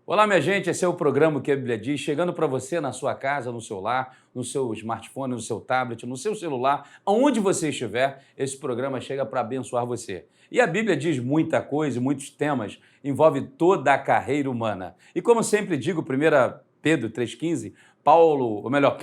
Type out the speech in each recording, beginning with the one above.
Olá, minha gente, esse é o programa que a Bíblia diz, chegando para você na sua casa, no seu lar, no seu smartphone, no seu tablet, no seu celular, aonde você estiver, esse programa chega para abençoar você. E a Bíblia diz muita coisa, muitos temas, envolve toda a carreira humana. E como sempre digo, 1 Pedro 3,15,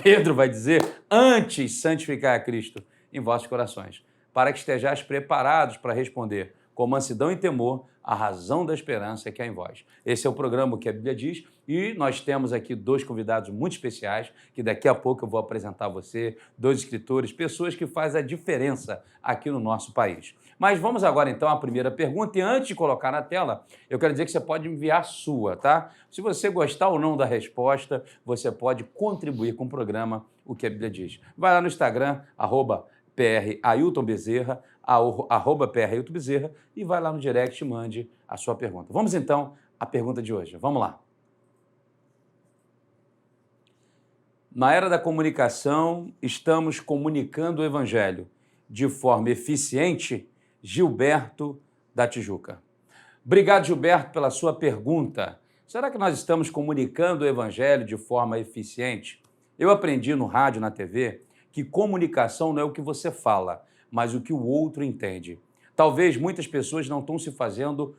Pedro vai dizer, antes santificar a Cristo em vossos corações, para que estejais preparados para responder com mansidão e temor, a razão da esperança que há em vós. Esse é o programa que a Bíblia diz e nós temos aqui dois convidados muito especiais que daqui a pouco eu vou apresentar a você, dois escritores, pessoas que fazem a diferença aqui no nosso país. Mas vamos agora então à primeira pergunta e antes de colocar na tela, eu quero dizer que você pode enviar a sua, tá? Se você gostar ou não da resposta, você pode contribuir com o programa O que a Bíblia diz. Vai lá no Instagram, @PRAiltonBezerra, @PRAiltonBezerra e vai lá no direct e mande a sua pergunta. Vamos então à pergunta de hoje. Vamos lá. Na era da comunicação, estamos comunicando o Evangelho de forma eficiente? Gilberto da Tijuca. Obrigado, Gilberto, pela sua pergunta. Será que nós estamos comunicando o Evangelho de forma eficiente? Eu aprendi no rádio, na TV, que comunicação não é o que você fala, mas o que o outro entende. Talvez muitas pessoas não estão se fazendo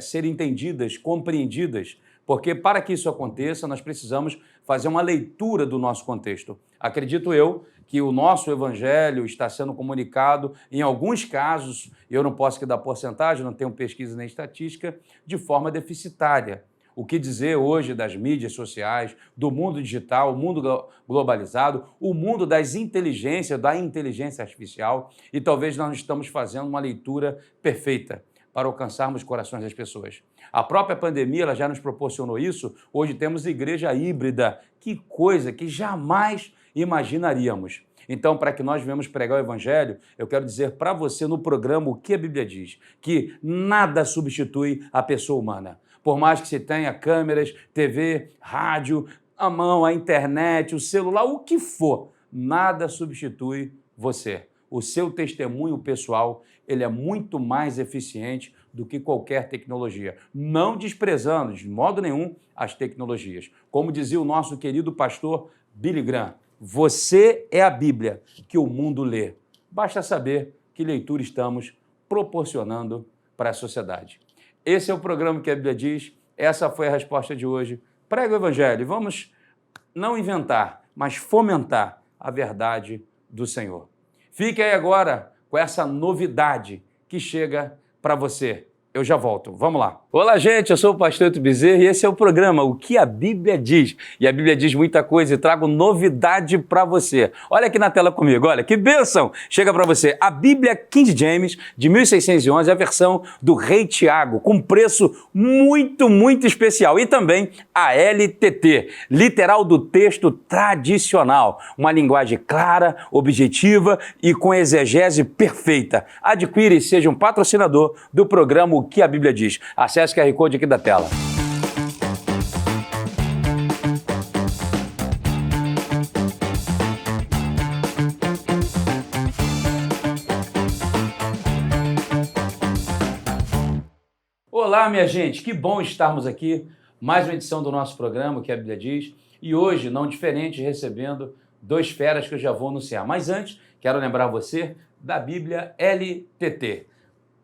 ser entendidas, compreendidas, porque para que isso aconteça, nós precisamos fazer uma leitura do nosso contexto. Acredito eu que o nosso evangelho está sendo comunicado, em alguns casos, eu não posso aqui dar porcentagem, não tenho pesquisa nem estatística, de forma deficitária. O que dizer hoje das mídias sociais, do mundo digital, o mundo globalizado, o mundo das inteligências, da inteligência artificial, e talvez nós não estamos fazendo uma leitura perfeita para alcançarmos os corações das pessoas. A própria pandemia ela já nos proporcionou isso. Hoje temos igreja híbrida. Que coisa que jamais imaginaríamos. Então, para que nós venhamos pregar o Evangelho, eu quero dizer para você no programa o que a Bíblia diz, que nada substitui a pessoa humana. Por mais que se tenha câmeras, TV, rádio, a mão, a internet, o celular, o que for, nada substitui você. O seu testemunho pessoal, ele é muito mais eficiente do que qualquer tecnologia, não desprezando de modo nenhum as tecnologias. Como dizia o nosso querido pastor Billy Graham, você é a Bíblia que o mundo lê. Basta saber que leitura estamos proporcionando para a sociedade. Esse é o programa que a Bíblia diz, essa foi a resposta de hoje. Prega o Evangelho, vamos não inventar, mas fomentar a verdade do Senhor. Fique aí agora com essa novidade que chega para você. Eu já volto. Vamos lá. Olá, gente. Eu sou o pastor Ailton Bezerra e esse é o programa O que a Bíblia diz. E a Bíblia diz muita coisa e trago novidade para você. Olha aqui na tela comigo. Olha, que bênção. Chega para você a Bíblia King James de 1611, a versão do Rei Tiago, com preço muito especial. E também a LTT, literal do texto tradicional. Uma linguagem clara, objetiva e com exegese perfeita. Adquira e seja um patrocinador do programa O que a Bíblia diz. Acesse o QR Code aqui da tela. Olá, minha gente, que bom estarmos aqui. Mais uma edição do nosso programa, O que a Bíblia diz. E hoje, não diferente, recebendo dois feras que eu já vou anunciar. Mas antes, quero lembrar você da Bíblia LTT.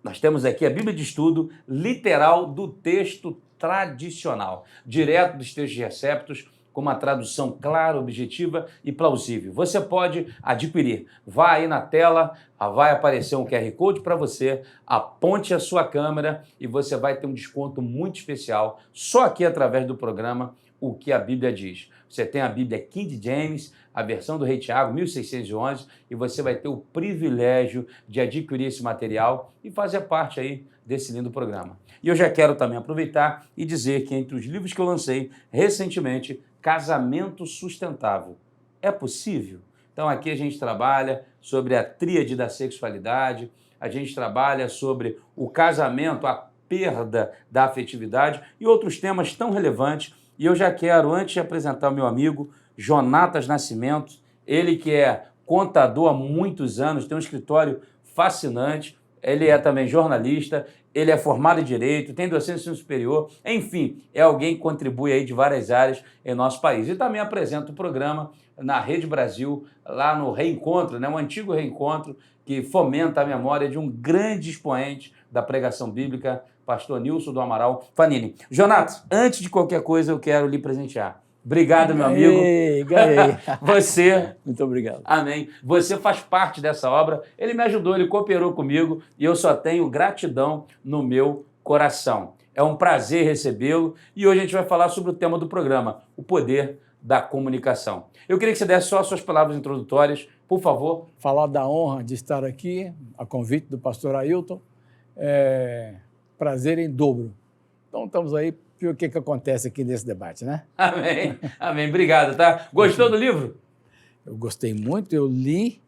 Nós temos aqui a Bíblia de Estudo literal do texto tradicional, direto dos textos receptos, com uma tradução clara, objetiva e plausível. Você pode adquirir. Vai aí na tela, vai aparecer um QR Code para você, aponte a sua câmera e você vai ter um desconto muito especial só aqui através do programa O que a Bíblia diz. Você tem a Bíblia King James, a versão do Rei Tiago, 1611, e você vai ter o privilégio de adquirir esse material e fazer parte aí desse lindo programa. E eu já quero também aproveitar e dizer que entre os livros que eu lancei recentemente, Casamento Sustentável. É possível? Então aqui a gente trabalha sobre a tríade da sexualidade, a gente trabalha sobre o casamento, a perda da afetividade e outros temas tão relevantes. E eu já quero, antes de apresentar o meu amigo Jonatas Nascimento, ele que é contador há muitos anos, tem um escritório fascinante, ele é também jornalista, ele é formado em Direito, tem docência ensino superior, enfim, é alguém que contribui aí de várias áreas em nosso país. E também apresenta o programa na Rede Brasil, lá no Reencontro, né, um antigo Reencontro que fomenta a memória de um grande expoente da pregação bíblica, pastor Nilson do Amaral Fanini. Jonatas, antes de qualquer coisa, eu quero lhe presentear. Obrigado, meu amigo. Ganhei. Você... Muito obrigado. Amém. Você faz parte dessa obra. Ele me ajudou, ele cooperou comigo e eu só tenho gratidão no meu coração. É um prazer recebê-lo e hoje a gente vai falar sobre o tema do programa, o poder da comunicação. Eu queria que você desse só as suas palavras introdutórias, por favor. Falar da honra de estar aqui, a convite do pastor Ailton, prazer em dobro. Então, estamos aí para o que acontece aqui nesse debate, né? Amém. Amém. Obrigado, tá? Gostou do livro? Eu gostei muito, eu li,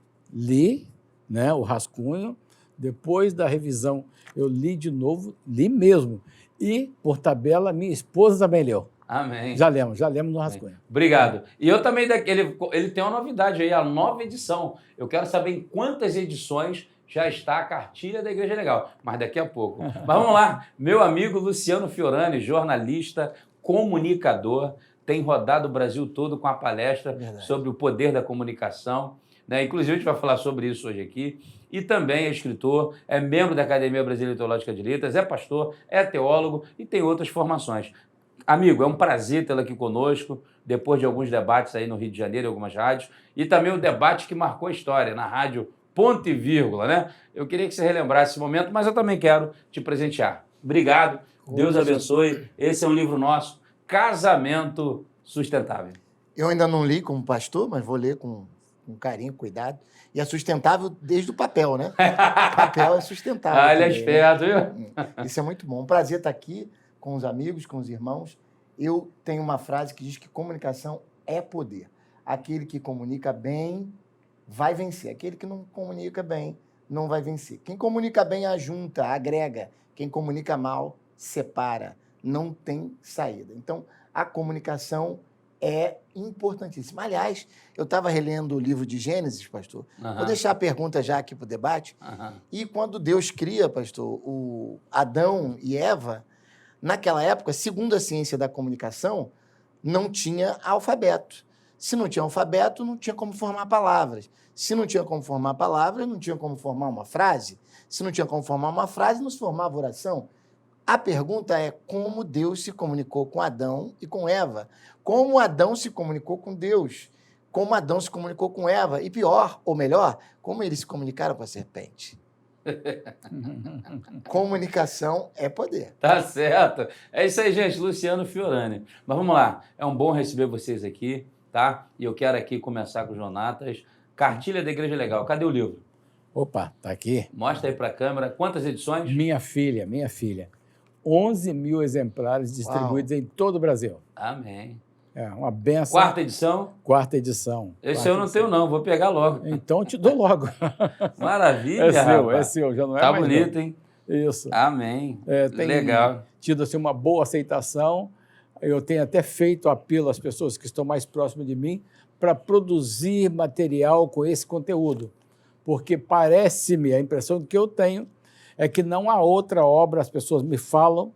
né, o rascunho, depois da revisão eu li de novo, li mesmo, e, por tabela, minha esposa também leu. Amém. Já lemos no rascunho. Amém. Obrigado. E eu também, ele tem uma novidade aí, a nova edição. Eu quero saber em quantas edições já está a cartilha da Igreja Legal, mas daqui a pouco. Mas vamos lá, meu amigo Luciano Fiorani, jornalista, comunicador, tem rodado o Brasil todo com a palestra sobre o poder da comunicação, né? Inclusive a gente vai falar sobre isso hoje aqui, e também é escritor, é membro da Academia Brasileira Teológica de Letras, é pastor, é teólogo e tem outras formações. Amigo, é um prazer tê-lo aqui conosco, depois de alguns debates aí no Rio de Janeiro, em algumas rádios, e também o debate que marcou a história, na rádio Ponto e Vírgula, né? Eu queria que você relembrasse esse momento, mas eu também quero te presentear. Obrigado, Deus abençoe. Esse é um livro nosso, Casamento Sustentável. Eu ainda não li como pastor, mas vou ler com carinho, cuidado. E é sustentável desde o papel, né? O papel é sustentável. Ah, ele é esperto, viu? Isso é muito bom. Um prazer estar aqui com os amigos, com os irmãos. Eu tenho uma frase que diz que comunicação é poder. Aquele que comunica bem vai vencer. Aquele que não comunica bem não vai vencer. Quem comunica bem ajunta, agrega. Quem comunica mal, separa. Não tem saída. Então, a comunicação é importantíssima. Aliás, eu estava relendo o livro de Gênesis, pastor. Vou deixar a pergunta já aqui para o debate. E quando Deus cria, pastor, o Adão e Eva, naquela época, segundo a ciência da comunicação, não tinha alfabeto. Se não tinha alfabeto, não tinha como formar palavras. Se não tinha como formar palavras, não tinha como formar uma frase. Se não tinha como formar uma frase, não se formava oração. A pergunta é como Deus se comunicou com Adão e com Eva. Como Adão se comunicou com Deus. Como Adão se comunicou com Eva. E pior, ou melhor, como eles se comunicaram com a serpente. Comunicação é poder. Tá certo. É isso aí, gente. Luciano Fiorani. Mas vamos lá. É um bom receber vocês aqui, tá? E eu quero aqui começar com o Jonatas. Cartilha da Igreja Legal. Cadê o livro? Opa, tá aqui. Mostra aí para a câmera. Quantas edições? Minha filha. 11 mil exemplares distribuídos em todo o Brasil. Amém. É uma benção. Quarta edição? Quarta edição. Esse eu não tenho não, vou pegar logo. Então eu te dou logo. Maravilha, rapaz. É seu, já não é tá mais bonito, não. hein? Isso. Amém. Tem legal. Tido assim, uma boa aceitação. Eu tenho até feito apelo às pessoas que estão mais próximas de mim para produzir material com esse conteúdo. Porque parece-me, a impressão que eu tenho é que não há outra obra, as pessoas me falam,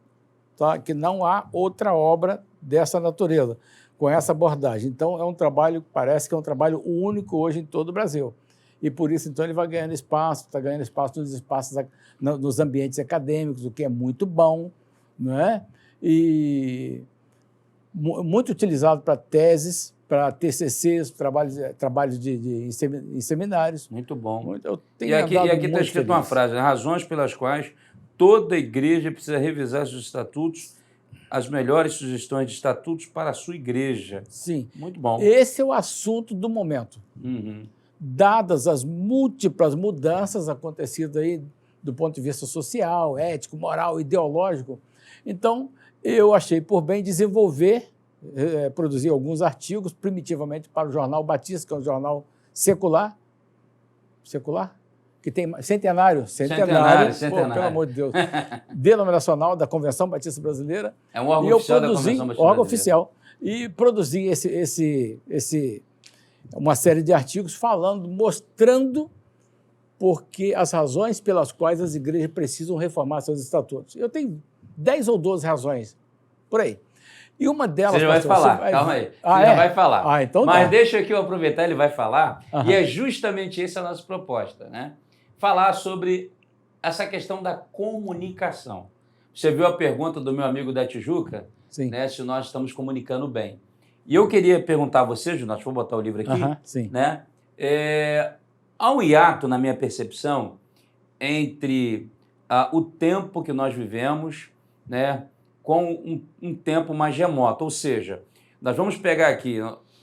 tá? Que não há outra obra dessa natureza, com essa abordagem. Então, é um trabalho, parece que é um trabalho único hoje em todo o Brasil. E por isso, então, ele vai ganhando espaço, está ganhando espaço nos ambientes acadêmicos, o que é muito bom, não é? E muito utilizado para teses, para TCCs, trabalhos em seminários. Muito bom. E aqui está escrito uma frase, né? Razões pelas quais toda igreja precisa revisar seus estatutos, as melhores sugestões de estatutos para a sua igreja. Sim. Muito bom. Esse é o assunto do momento. Dadas as múltiplas mudanças acontecidas aí do ponto de vista social, ético, moral, ideológico, então eu achei por bem desenvolver, produzir alguns artigos primitivamente para o Jornal Batista, que é um jornal secular, que tem centenário, pelo amor de Deus, denominacional da Convenção Batista Brasileira. É um órgão oficial da Convenção Batista Brasileira. Órgão oficial. E produzi uma série de artigos falando, mostrando porque as razões pelas quais as igrejas precisam reformar seus estatutos. Eu tenho 10 ou 12 razões, por aí. E uma delas... Você já vai falar, calma aí. Você já vai falar. Então Mas deixa aqui eu aproveitar, ele vai falar, Aham. e é justamente essa a nossa proposta, né? Falar sobre essa questão da comunicação. Você viu a pergunta do meu amigo da Tijuca, Sim. né, se nós estamos comunicando bem. E eu queria perguntar a você, Jonas, vou botar o livro aqui, Sim. né? Há um hiato, na minha percepção, entre o tempo que nós vivemos, né, com um tempo mais remoto. Ou seja, nós vamos pegar aqui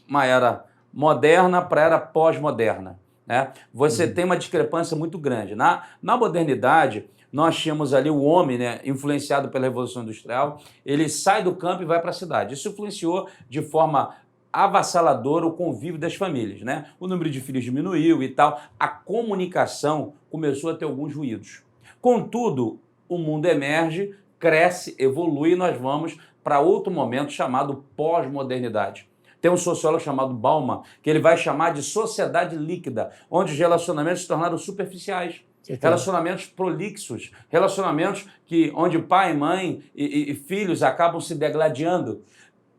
uma era moderna para a era pós-moderna, né? Você tem uma discrepância muito grande. Na modernidade, nós tínhamos ali o homem, né, influenciado pela Revolução Industrial, ele sai do campo e vai para a cidade. Isso influenciou de forma avassaladora o convívio das famílias, né? O número de filhos diminuiu e tal. A comunicação começou a ter alguns ruídos. Contudo, o mundo emerge, cresce, evolui e nós vamos para outro momento chamado pós-modernidade. Tem um sociólogo chamado Bauman, que ele vai chamar de sociedade líquida, onde os relacionamentos se tornaram superficiais. Relacionamentos prolixos, relacionamentos onde pai, mãe e filhos acabam se degladiando.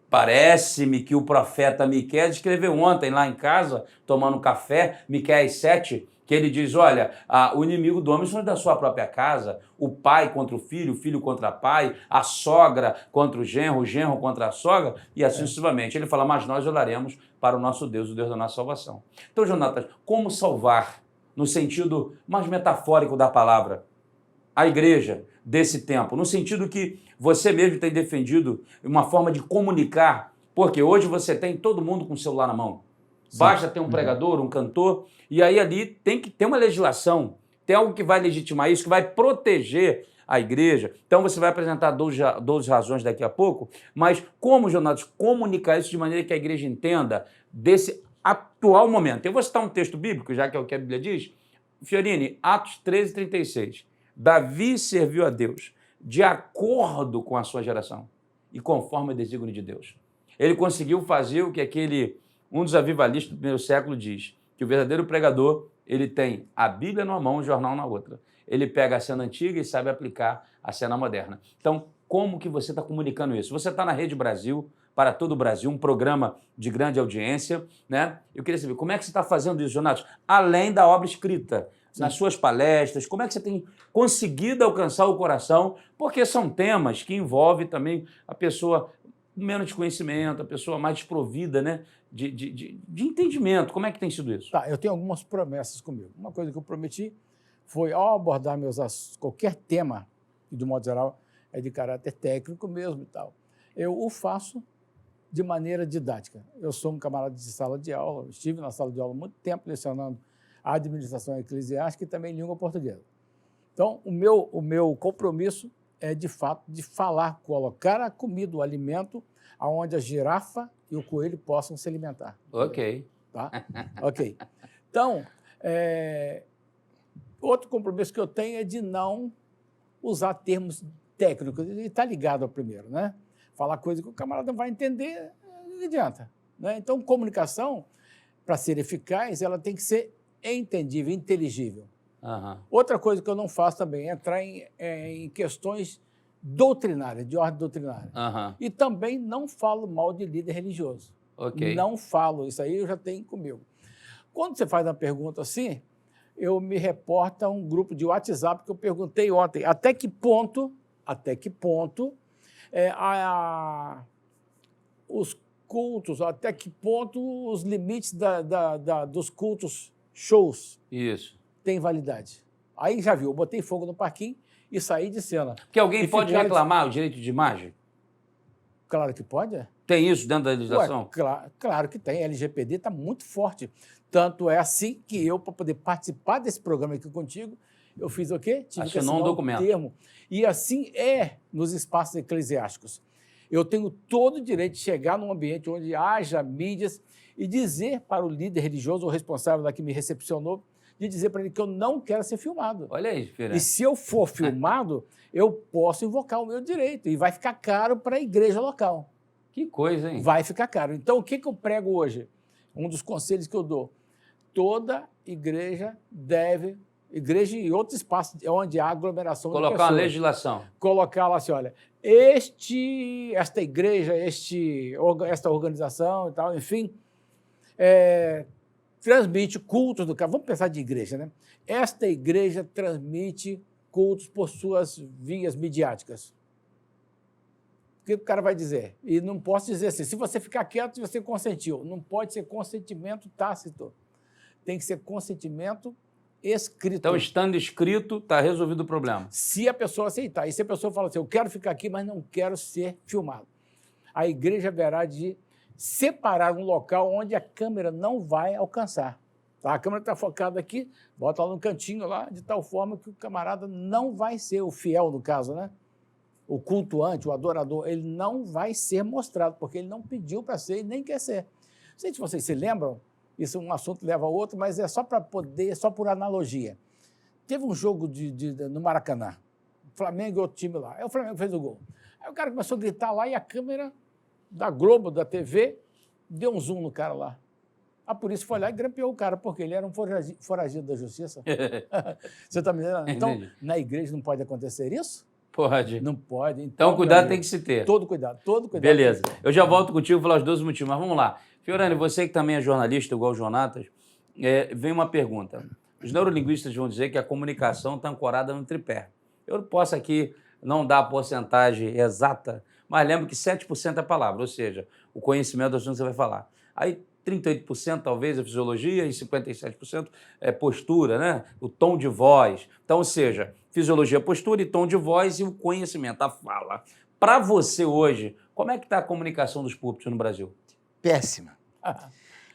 Parece-me que o profeta Miqueias escreveu ontem lá em casa, tomando café, Miqueias 7, que ele diz, olha, o inimigo do homem são da sua própria casa, o pai contra o filho contra o pai, a sogra contra o genro contra a sogra, e assim sucessivamente. Ele fala, mas nós oraremos para o nosso Deus, o Deus da nossa salvação. Então, Jonatas, como salvar, no sentido mais metafórico da palavra, a igreja desse tempo, no sentido que você mesmo tem defendido uma forma de comunicar, porque hoje você tem todo mundo com o celular na mão. Sim. Basta ter um pregador, um cantor, e aí ali tem que ter uma legislação, tem algo que vai legitimar isso, que vai proteger a igreja. Então você vai apresentar 12 razões daqui a pouco, mas como, Jonatas, comunicar isso de maneira que a igreja entenda desse atual momento. Eu vou citar um texto bíblico, já que é o que a Bíblia diz. Fiorini, Atos 13:36. Davi serviu a Deus de acordo com a sua geração e conforme o desígnio de Deus. Ele conseguiu fazer o que um dos avivalistas do primeiro século diz, que o verdadeiro pregador, ele tem a Bíblia numa mão e o jornal na outra. Ele pega a cena antiga e sabe aplicar a cena moderna. Então, como que você está comunicando isso? Você está na Rede Brasil, para todo o Brasil, um programa de grande audiência, né? Eu queria saber, como é que você está fazendo isso, Jonatas? Além da obra escrita, nas suas palestras, como é que você tem conseguido alcançar o coração? Porque são temas que envolvem também a pessoa com menos conhecimento, a pessoa mais desprovida, né, de entendimento. Como é que tem sido isso? Tá, eu tenho algumas promessas comigo. Uma coisa que eu prometi foi, ao abordar qualquer tema, e do modo geral é de caráter técnico mesmo e tal, eu o faço de maneira didática. Eu sou um camarada de sala de aula, estive na sala de aula há muito tempo lecionando a administração eclesiástica e também língua portuguesa. Então, o meu compromisso é, de fato, de falar, colocar a comida, o alimento, aonde a girafa e o coelho possam se alimentar. Ok. Tá? Ok. Então, outro compromisso que eu tenho é de não usar termos técnicos. Ele está ligado ao primeiro, né? Falar coisa que o camarada não vai entender, não adianta. Né? Então, comunicação, para ser eficaz, ela tem que ser entendível, inteligível. Uhum. Outra coisa que eu não faço também é entrar em questões doutrinárias, de ordem doutrinária. Uhum. E também não falo mal de líder religioso. Okay. Não falo, isso aí eu já tenho comigo. Quando você faz uma pergunta assim, eu me reporto a um grupo de WhatsApp que eu perguntei ontem, até que ponto os cultos, até que ponto os limites dos cultos shows têm validade. Aí já viu, eu botei fogo no parquinho e saí de cena. Porque alguém pode reclamar o direito de imagem? Claro que pode. Tem isso dentro da legislação? Claro que tem. A LGPD está muito forte. Tanto é assim que eu, para poder participar desse programa aqui contigo, eu fiz o quê? Tive que assinar um documento. Termo. E assim é nos espaços eclesiásticos. Eu tenho todo o direito de chegar num ambiente onde haja mídias e dizer para o líder religioso, o responsável lá que me recepcionou, de dizer para ele que eu não quero ser filmado. Olha aí, Fira. E se eu for filmado, eu posso invocar o meu direito e vai ficar caro para a igreja local. Que coisa, hein? Vai ficar caro. Então, o que eu prego hoje? Um dos conselhos que eu dou. Toda igreja deve Igreja e outros espaços onde há aglomeração de Colocar pessoas. uma legislação. Colocar lá assim, olha, esta igreja, esta organização e tal, enfim, transmite cultos do cara. Vamos pensar de igreja, né? Esta igreja transmite cultos por suas vias midiáticas. O que o cara vai dizer? E não posso dizer assim, se você ficar quieto, você consentiu. Não pode ser consentimento tácito. Tem que ser consentimento escrito. Então, estando escrito, está resolvido o problema. Se a pessoa aceitar. E se a pessoa fala assim, eu quero ficar aqui, mas não quero ser filmado. A igreja haverá de separar um local onde a câmera não vai alcançar. Tá? A câmera está focada aqui, bota lá no cantinho, lá, de tal forma que o camarada não vai ser o fiel, no caso, né? O cultuante, o adorador, ele não vai ser mostrado, porque ele não pediu para ser e nem quer ser. Não sei se vocês se lembram, isso um assunto leva a outro, mas é só para poder, só por analogia. Teve um jogo no Maracanã, Flamengo e outro time lá. Aí o Flamengo fez o gol. Aí o cara começou a gritar lá e a câmera da Globo, da TV, deu um zoom no cara lá. A polícia foi lá e grampeou o cara, porque ele era um foragido da justiça. Você está me entendendo? Então, na igreja não pode acontecer isso? Pode. Não pode. Então, cuidado tem que se ter. Todo cuidado, todo cuidado. Beleza. Eu já volto contigo falar os 12 motivos, mas vamos lá. Fiorani, você que também é jornalista, igual o Jonatas, vem uma pergunta. Os neurolinguistas vão dizer que a comunicação está ancorada no tripé. Eu posso aqui não dar a porcentagem exata, mas lembro que 7% é a palavra, ou seja, o conhecimento do assunto que você vai falar. Aí 38% talvez é fisiologia e 57% é postura, né? O tom de voz. Então, ou seja, fisiologia, postura e tom de voz e o conhecimento, a fala. Para você hoje, como é que está a comunicação dos púlpitos no Brasil? Péssima.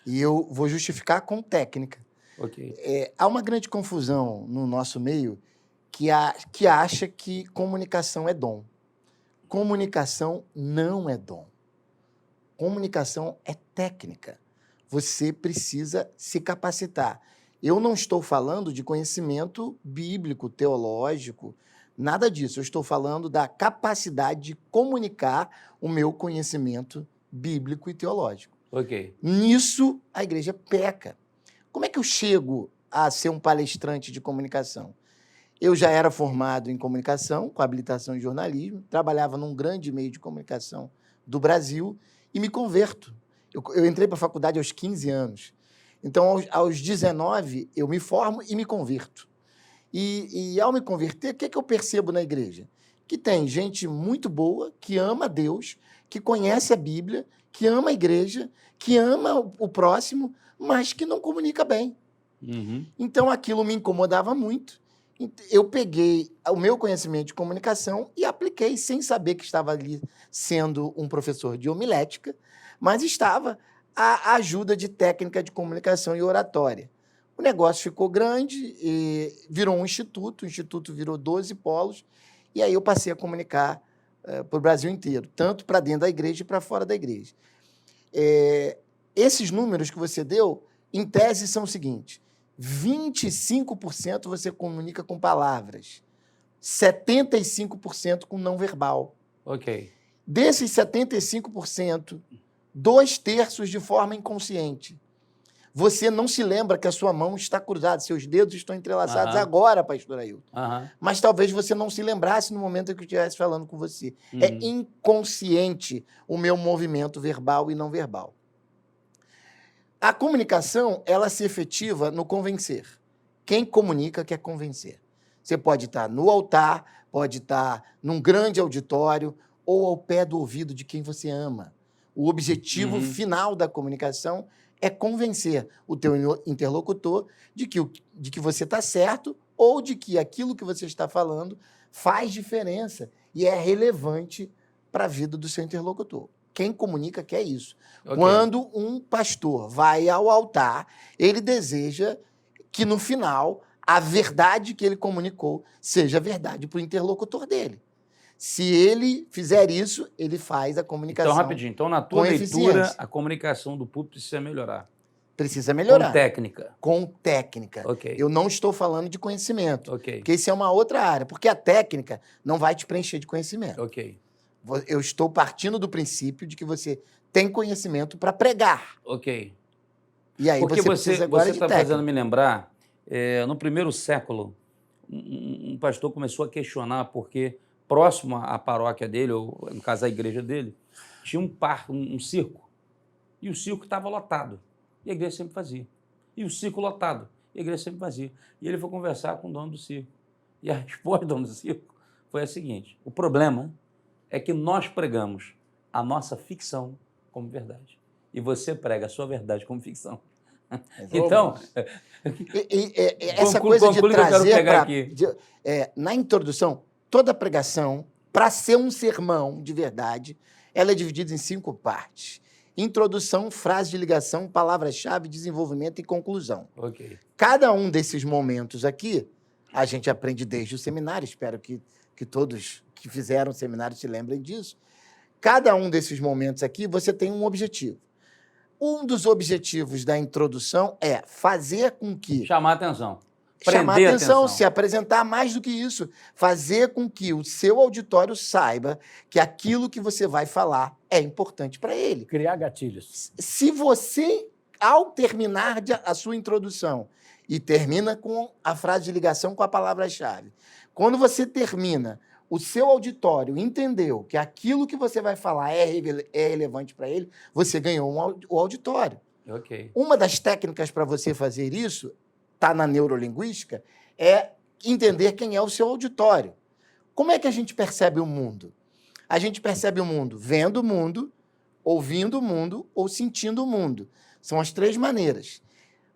E eu vou justificar com técnica. Ok. Há uma grande confusão no nosso meio que acha que comunicação é dom. Comunicação não é dom. Comunicação é técnica. Você precisa se capacitar. Eu não estou falando de conhecimento bíblico, teológico, nada disso. Eu estou falando da capacidade de comunicar o meu conhecimento bíblico e teológico. Ok. Nisso, a igreja peca. Como é que eu chego a ser um palestrante de comunicação? Eu já era formado em comunicação, com habilitação em jornalismo, trabalhava num grande meio de comunicação do Brasil e me converto. Eu entrei para a faculdade aos 15 anos. Então, aos 19, eu me formo e me converto. E ao me converter, o que eu percebo na igreja? Que tem gente muito boa, que ama Deus, que conhece a Bíblia, que ama a igreja, que ama o próximo, mas que não comunica bem. Uhum. Então, aquilo me incomodava muito. Eu peguei o meu conhecimento de comunicação e apliquei sem saber que estava ali sendo um professor de homilética, mas estava a ajuda de técnica de comunicação e oratória. O negócio ficou grande, e virou um instituto, o instituto virou 12 polos, e aí eu passei a comunicar para o Brasil inteiro, tanto para dentro da igreja e para fora da igreja. Esses números que você deu, em tese, são o seguinte: 25% você comunica com palavras, 75% com não verbal. Ok. Desses 75%, 2/3 de forma inconsciente. Você não se lembra que a sua mão está cruzada, seus dedos estão entrelaçados agora, pastor Ailton. Mas talvez você não se lembrasse no momento em que eu estivesse falando com você. É inconsciente o meu movimento verbal e não verbal. A comunicação, ela se efetiva no convencer. Quem comunica quer convencer. Você pode estar no altar, pode estar num grande auditório ou ao pé do ouvido de quem você ama. O objetivo final da comunicação é convencer o teu interlocutor de que você está certo ou de que aquilo que você está falando faz diferença e é relevante para a vida do seu interlocutor. Quem comunica quer isso. Okay. Quando um pastor vai ao altar, ele deseja que, no final, a verdade que ele comunicou seja verdade para o interlocutor dele. Se ele fizer isso, ele faz a comunicação. Então, rapidinho. Então, na tua leitura, a comunicação do púlpito precisa melhorar. Precisa melhorar. Com técnica. Com técnica. Okay. Eu não estou falando de conhecimento. Okay. Porque isso é uma outra área. Porque a técnica não vai te preencher de conhecimento. Ok. Eu estou partindo do princípio de que você tem conhecimento para pregar. Ok. E aí porque você precisa agora de técnica. Você está fazendo me lembrar no primeiro século, um pastor começou a questionar porque próximo à paróquia dele, ou no caso a igreja dele, tinha um circo. E o circo estava lotado. E a igreja sempre vazia. E o circo lotado. E a igreja sempre vazia. E ele foi conversar com o dono do circo. E a resposta do dono do circo foi a seguinte: o problema é que nós pregamos a nossa ficção como verdade. E você prega a sua verdade como ficção. Então, essa coisa de trazer para na introdução, toda pregação, para ser um sermão de verdade, ela é dividida em 5 partes. Introdução, frase de ligação, palavra-chave, desenvolvimento e conclusão. Ok. Cada um desses momentos aqui, a gente aprende desde o seminário, espero que todos que fizeram o seminário se lembrem disso. Cada um desses momentos aqui, você tem um objetivo. Um dos objetivos da introdução é fazer com que... Chamar a atenção. Chamar Prender a atenção, se apresentar. Mais do que isso, fazer com que o seu auditório saiba que aquilo que você vai falar é importante para ele. Criar gatilhos. Se você, ao terminar a sua introdução, e termina com a frase de ligação com a palavra-chave, quando você termina, o seu auditório entendeu que aquilo que você vai falar é relevante para ele, você ganhou o auditório. Ok. Uma das técnicas para você fazer isso, está na neurolinguística, é entender quem é o seu auditório. Como é que a gente percebe o mundo? A gente percebe o mundo vendo o mundo, ouvindo o mundo ou sentindo o mundo. São as 3 maneiras.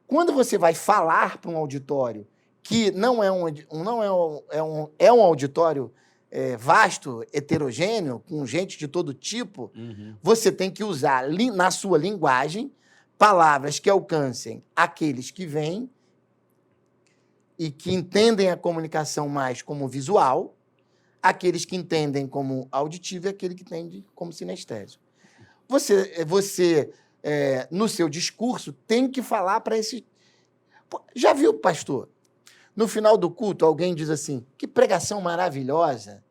Quando você vai falar para um auditório que não é um auditório vasto, heterogêneo, com gente de todo tipo, você tem que usar na sua linguagem palavras que alcancem aqueles que vêm e que entendem a comunicação mais como visual, aqueles que entendem como auditivo e aquele que entende como sinestésico. Você no seu discurso, tem que falar para esse... Já viu, pastor? No final do culto, alguém diz assim, que pregação maravilhosa,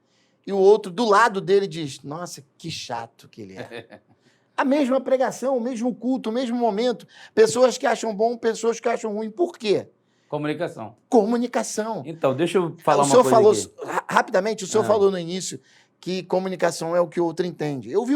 e o outro, do lado dele, diz, nossa, que chato que ele é. A mesma pregação, o mesmo culto, o mesmo momento, pessoas que acham bom, pessoas que acham ruim. Por quê? Comunicação. Comunicação. Então, deixa eu falar uma coisa falou, aqui. Rapidamente, o senhor falou no início que comunicação é o que o outro entende. Eu vi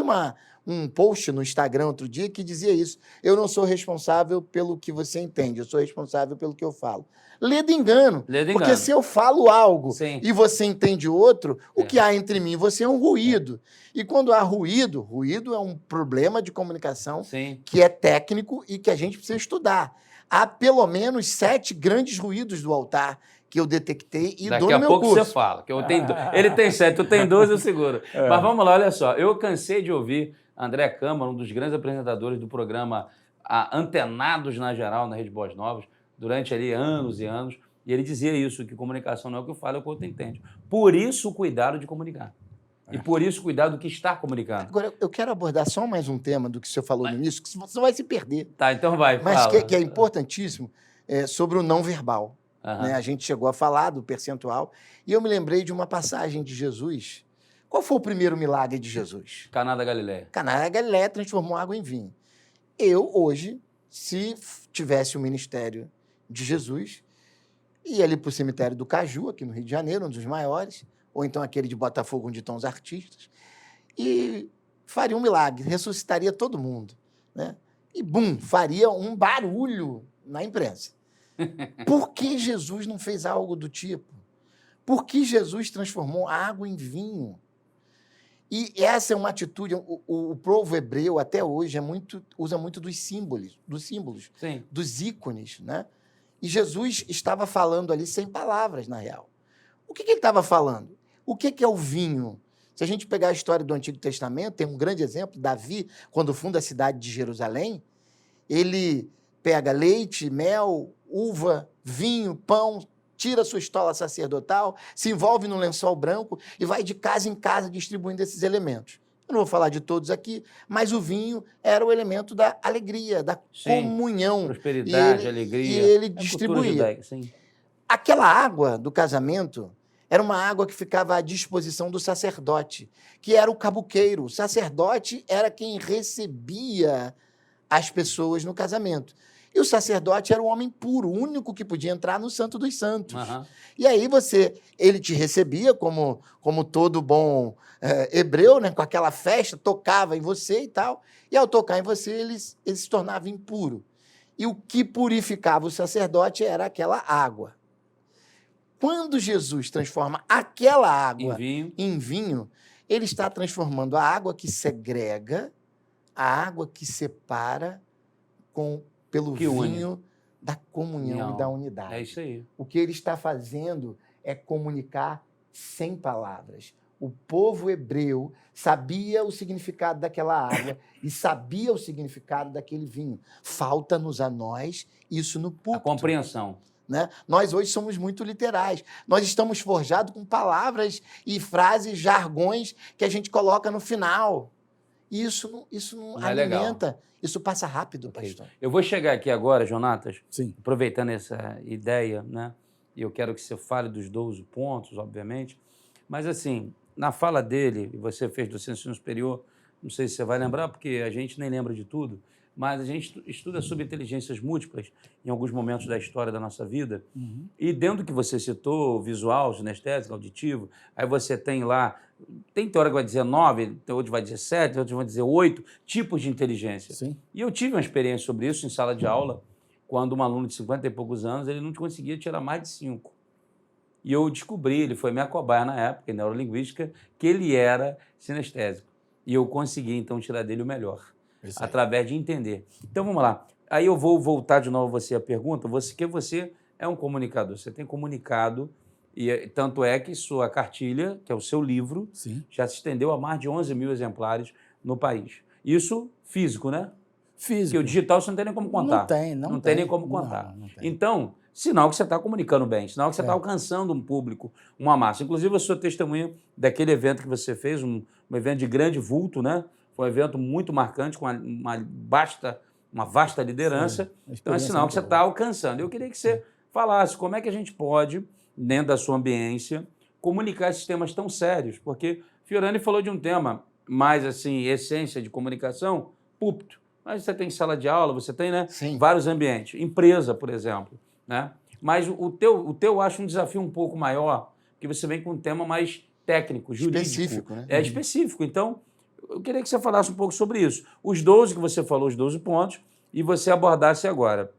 um post no Instagram outro dia que dizia isso. Eu não sou responsável pelo que você entende, eu sou responsável pelo que eu falo. Ledo engano. Porque se eu falo algo e você entende outro, o que há entre mim e você é um ruído. E quando há ruído é um problema de comunicação que é técnico e que a gente precisa estudar. Há pelo menos 7 grandes ruídos do altar que eu detectei e dou no meu curso. Daqui a pouco você fala. Que ele tem 7, tu tem 12, eu seguro. Mas vamos lá, olha só. Eu cansei de ouvir André Câmara, um dos grandes apresentadores do programa Antenados na Geral, na Rede Boas Novas, durante ali anos e anos, e ele dizia isso, que comunicação não é o que eu falo, é o que o outro entende. Por isso o cuidado de comunicar. E por isso o cuidado do que está comunicando. Agora, eu quero abordar só mais um tema do que o senhor falou no início, que você vai se perder. Tá, então vai, mas fala. que é importantíssimo, sobre o não verbal. Né? A gente chegou a falar do percentual, e eu me lembrei de uma passagem de Jesus. Qual foi o primeiro milagre de Jesus? Caná da Galileia. Caná da Galileia transformou água em vinho. Eu, hoje, se tivesse o ministério de Jesus, ia ali para o cemitério do Caju, aqui no Rio de Janeiro, um dos maiores, ou então aquele de Botafogo, onde estão os artistas, e faria um milagre, ressuscitaria todo mundo. Né? E, faria um barulho na imprensa. Por que Jesus não fez algo do tipo? Por que Jesus transformou água em vinho? E essa é uma atitude, o povo hebreu até hoje usa muito dos símbolos, dos ícones, né? E Jesus estava falando ali sem palavras, na real. O que ele estava falando? O que é o vinho? Se a gente pegar a história do Antigo Testamento, tem um grande exemplo, Davi, quando funda a cidade de Jerusalém, ele pega leite, mel, uva, vinho, pão, tira sua estola sacerdotal, se envolve num lençol branco e vai de casa em casa distribuindo esses elementos. Eu não vou falar de todos aqui, mas o vinho era o elemento da alegria, da comunhão. Prosperidade, alegria. E ele distribuía. Aquela água do casamento era uma água que ficava à disposição do sacerdote, que era o cabuqueiro. O sacerdote era quem recebia as pessoas no casamento. E o sacerdote era o homem puro, o único que podia entrar no Santo dos Santos. Aham. E aí ele te recebia como todo bom hebreu, né? Com aquela festa, tocava em você e tal. E ao tocar em você, ele se tornava impuro. E o que purificava o sacerdote era aquela água. Quando Jesus transforma aquela água em vinho, ele está transformando a água que segrega, a água que separa pelo vinho da comunhão e da unidade. É isso aí. O que ele está fazendo é comunicar sem palavras. O povo hebreu sabia o significado daquela água e sabia o significado daquele vinho. Falta-nos a nós isso no púlpito. A compreensão. Né? Nós hoje somos muito literais. Nós estamos forjados com palavras e frases, jargões que a gente coloca no final. E isso não alimenta. Legal. Isso passa rápido, pastor. Eu vou chegar aqui agora, Jonatas, Sim. Aproveitando essa ideia, né? E eu quero que você fale dos 12 pontos, obviamente. Mas, assim, na fala dele, e você fez do ensino superior, não sei se você vai lembrar, porque a gente nem lembra de tudo, mas a gente estuda sobre inteligências múltiplas em alguns momentos da história da nossa vida. Uhum. E dentro do que você citou, visual, sinestésico, auditivo, aí você tem lá, tem hora que vai dizer 9, outro vai dizer 7, outro vai dizer 8 tipos de inteligência. Sim. E eu tive uma experiência sobre isso em sala de aula, quando um aluno de 50 e poucos anos, ele não conseguia tirar mais de 5. E eu descobri, ele foi minha cobaia na época, em neurolinguística, que ele era sinestésico. E eu consegui, então, tirar dele o melhor. Através de entender. Então, vamos lá. Aí eu vou voltar de novo a você a pergunta, que você é um comunicador, você tem comunicado, e tanto é que sua cartilha, que é o seu livro, Sim. já se estendeu a mais de 11 mil exemplares no país. Isso físico, né? Físico. Porque o digital você não tem nem como contar. Não tem nem como contar. Não tem. Então, sinal que você está comunicando bem, sinal que você está alcançando um público, uma massa. Inclusive, eu sou testemunha daquele evento que você fez, um evento de grande vulto, né? Foi um evento muito marcante, com uma vasta liderança. Então, é sinal que você está alcançando. Eu queria que você falasse como é que a gente pode, dentro da sua ambiência, comunicar esses temas tão sérios. Porque Fiorani falou de um tema mais, assim, essência de comunicação, púlpito. Mas você tem sala de aula, você tem, né, vários ambientes. Empresa, por exemplo. Né? Mas o teu eu acho um desafio um pouco maior, porque você vem com um tema mais técnico, jurídico. Específico, né? É específico. Então, eu queria que você falasse um pouco sobre isso. Os 12 que você falou, os 12 pontos, e você abordasse agora,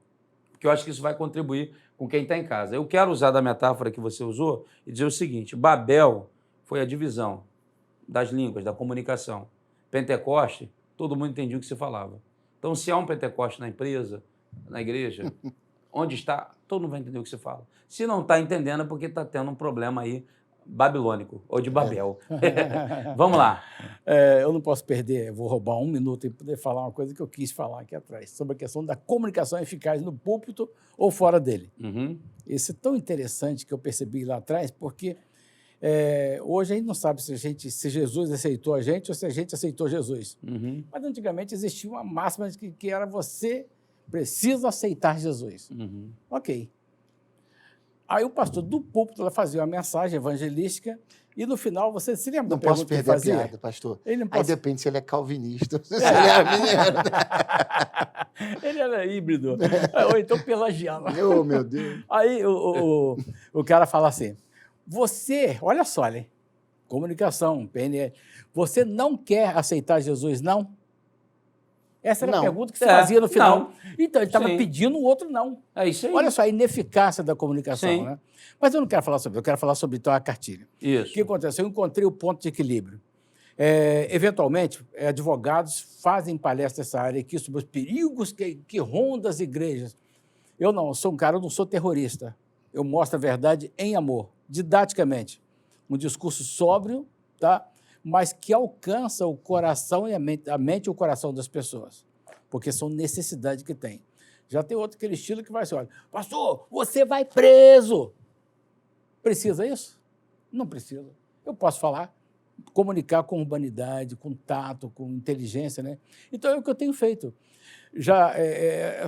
porque eu acho que isso vai contribuir com quem está em casa. Eu quero usar da metáfora que você usou e dizer o seguinte: Babel foi a divisão das línguas, da comunicação. Pentecoste, todo mundo entendia o que você falava. Então, se há um Pentecoste na empresa, na igreja, onde está, todo mundo vai entender o que você fala. Se não está entendendo, é porque está tendo um problema aí babilônico, ou de Babel. Vamos lá. Eu não posso perder, vou roubar um minuto e poder falar uma coisa que eu quis falar aqui atrás, sobre a questão da comunicação eficaz no púlpito ou fora dele. Uhum. Isso é tão interessante que eu percebi lá atrás, porque hoje a gente não sabe se Jesus aceitou a gente ou se a gente aceitou Jesus. Uhum. Mas antigamente existia uma máxima que era você precisa aceitar Jesus. Uhum. Ok. Aí o pastor do púlpito fazia uma mensagem evangelística e no final você se lembra da pergunta que ele fazia? Não posso perder a piada, pastor. Aí depende se ele é calvinista ou se ele é mineiro. Ele era híbrido. Ou então pelagiano. Oh, meu Deus. Aí o cara fala assim, olha só, né? Comunicação, PNL, você não quer aceitar Jesus, não? Essa era a pergunta que se fazia no final. Não. Então, ele estava pedindo o outro não. É isso aí. Olha só a ineficácia da comunicação. Né? Mas eu não quero falar sobre isso, eu quero falar sobre então, a cartilha. Isso. O que aconteceu? Eu encontrei o ponto de equilíbrio. Eventualmente, advogados fazem palestras nessa área aqui sobre os perigos que rondam as igrejas. Eu sou um cara, eu não sou terrorista. Eu mostro a verdade em amor, didaticamente. Um discurso sóbrio, tá? Mas que alcança o coração e a mente e o coração das pessoas, porque são necessidades que tem. Já tem outro aquele estilo que vai assim, olha, pastor, você vai preso. Precisa isso? Não precisa. Eu posso falar, comunicar com urbanidade, com tato, com inteligência, né? Então, é o que eu tenho feito.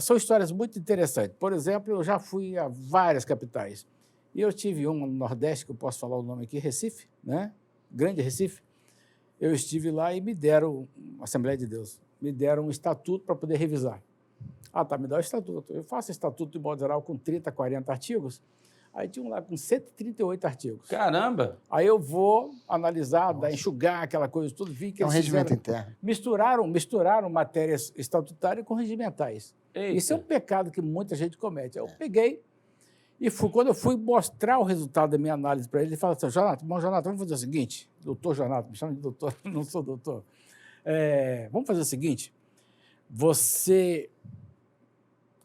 São histórias muito interessantes. Por exemplo, eu já fui a várias capitais. E eu tive uma no Nordeste, que eu posso falar o nome aqui, Recife, né? Grande Recife. Eu estive lá e me deram, Assembleia de Deus, me deram um estatuto para poder revisar. Ah, tá, me dá o estatuto. Eu faço estatuto de modo geral com 30, 40 artigos. Aí tinha um lá com 138 artigos. Caramba! Aí eu vou analisar, enxugar aquela coisa tudo, vi que É um eles regimento fizeram, interno. misturaram matérias estatutárias com regimentais. Eita. Isso é um pecado que muita gente comete. Eu peguei e quando eu fui mostrar o resultado da minha análise para ele falou assim, Jonathan, vamos fazer o seguinte, doutor Jonathan, me chama de doutor, não sou doutor. Vamos fazer o seguinte, você,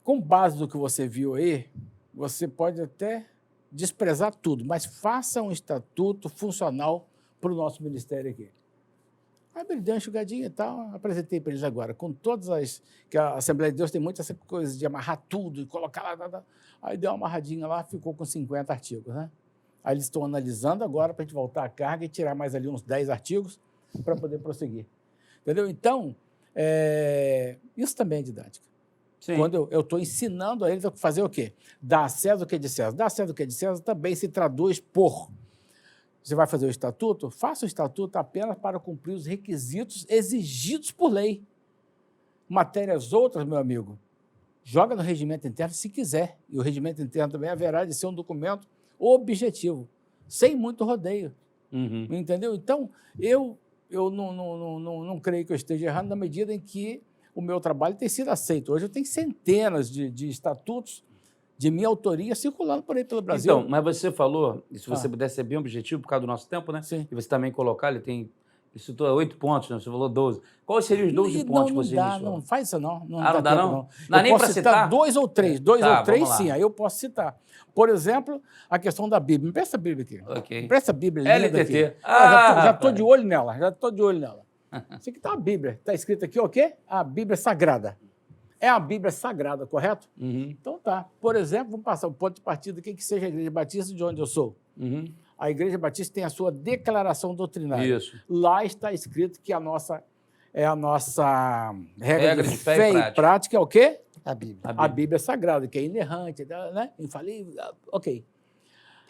com base no que você viu aí, você pode até desprezar tudo, mas faça um estatuto funcional para o nosso ministério aqui. Aí ele deu uma enxugadinha e tal, apresentei para eles agora, com todas as... que a Assembleia de Deus tem muito essa coisa de amarrar tudo e colocar lá. Aí deu uma amarradinha lá, ficou com 50 artigos, né? Aí eles estão analisando agora para a gente voltar à carga e tirar mais ali uns 10 artigos para poder prosseguir. Entendeu? Então, isso também é didática. Sim. Quando eu estou ensinando a eles a fazer o quê? Dar a César o que é de César. Dar a César o que é de César também se traduz por... Você vai fazer o estatuto? Faça o estatuto apenas para cumprir os requisitos exigidos por lei. Matérias outras, meu amigo, joga no regimento interno se quiser. E o regimento interno também haverá de ser um documento objetivo, sem muito rodeio. Uhum. Entendeu? Então, eu não creio que eu esteja errado na medida em que o meu trabalho tem sido aceito. Hoje eu tenho centenas de estatutos de minha autoria circulando por aí pelo Brasil. Então, mas você falou, e se você pudesse ser bem objetivo por causa do nosso tempo, né? Sim. E você também colocar, ele tem... Isso tudo é 8 pontos, né? Você falou 12. Quais seriam os 12 pontos que você dá, iniciou? não faz isso não. Não não dá tempo, não? não. Dá Eu nem posso para citar citar? 2 ou 3. Dois Tá, ou três, vamos lá. sim. Aí eu posso citar. Por exemplo, a questão da Bíblia. Me presta a Bíblia aqui. Ok. Me presta a Bíblia linda LTT. aqui. Ah, já estou de olho nela. Já estou de olho nela. Isso aqui está a Bíblia. Está escrito aqui o quê? A Bíblia Sagrada. É a Bíblia Sagrada, correto? Uhum. Então tá. Por exemplo, vamos passar o ponto de partida aqui, que seja a Igreja Batista de onde eu sou. Uhum. A Igreja Batista tem a sua declaração doutrinária. Isso. Lá está escrito que a nossa regra de fé e prática é o quê? A Bíblia. A Bíblia Sagrada, que é inerrante, né? Infalível, ok.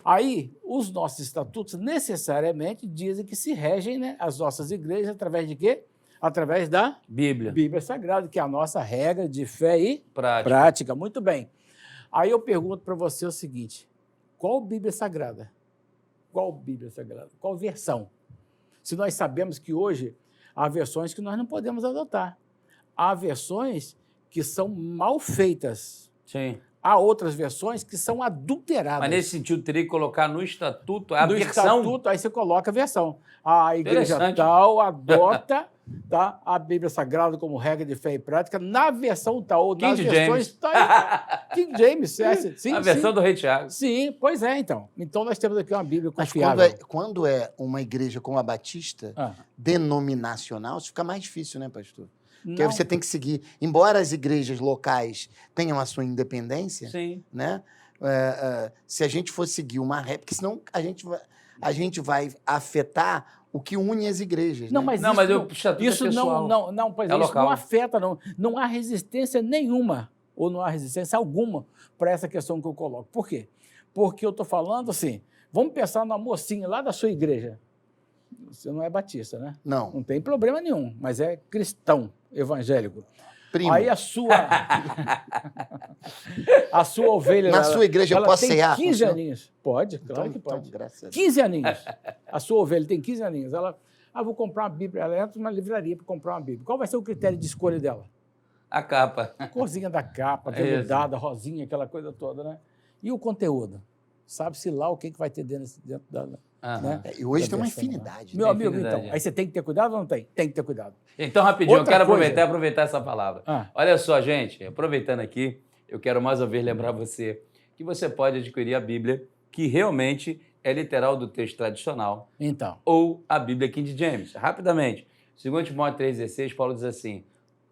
Aí, os nossos estatutos necessariamente dizem que se regem, né, as nossas igrejas através de quê? Através da Bíblia Sagrada, que é a nossa regra de fé e prática. Muito bem. Aí eu pergunto para você o seguinte, qual Bíblia Sagrada? Qual Bíblia Sagrada? Qual versão? Se nós sabemos que hoje há versões que nós não podemos adotar. Há versões que são mal feitas. Sim. Há outras versões que são adulteradas. Mas nesse sentido, teria que colocar no estatuto a no versão? Estatuto, aí você coloca a versão. A igreja tal adota tá, a Bíblia Sagrada como regra de fé e prática na versão tal. Ou nas versões tá, King James. Sim, a versão do Rei Tiago. Sim, pois é, então. Então nós temos aqui uma Bíblia Mas confiável. quando é uma igreja como a Batista, denominacional, isso fica mais difícil, né, pastor? Porque aí você tem que seguir. Embora as igrejas locais tenham a sua independência, Sim. né? Se a gente for seguir uma regra, porque senão a gente vai afetar o que une as igrejas. Não, né? mas isso não, pois é, isso local. não afeta, não. Não há resistência nenhuma, ou não há resistência alguma para essa questão que eu coloco. Por quê? Porque eu estou falando assim, vamos pensar numa mocinha lá da sua igreja. Você não é batista, né? Não. Não tem problema nenhum, mas é cristão, evangélico. Primo. Aí a sua ovelha... Na sua igreja eu posso cear? Ela tem 15 aninhos. Pode, claro que pode. Graças a Deus. 15 aninhos. A sua ovelha tem 15 aninhos. Ela, vou comprar uma Bíblia. Ela entra numa livraria para comprar uma Bíblia. Qual vai ser o critério de escolha dela? A capa. A corzinha da capa, veludada, rosinha, aquela coisa toda, né? E o conteúdo? Sabe-se lá o que vai ter dentro da... Né? E hoje tem uma infinidade. Meu amigo, então, aí você tem que ter cuidado ou não tem? Tem que ter cuidado. Então, rapidinho, Outra eu quero coisa. aproveitar essa palavra. Olha só, gente, aproveitando aqui, eu quero mais uma vez lembrar você que você pode adquirir a Bíblia, que realmente é literal do texto tradicional, Então. ou a Bíblia King James. Rapidamente, 2 Timóteo 3,16, Paulo diz assim,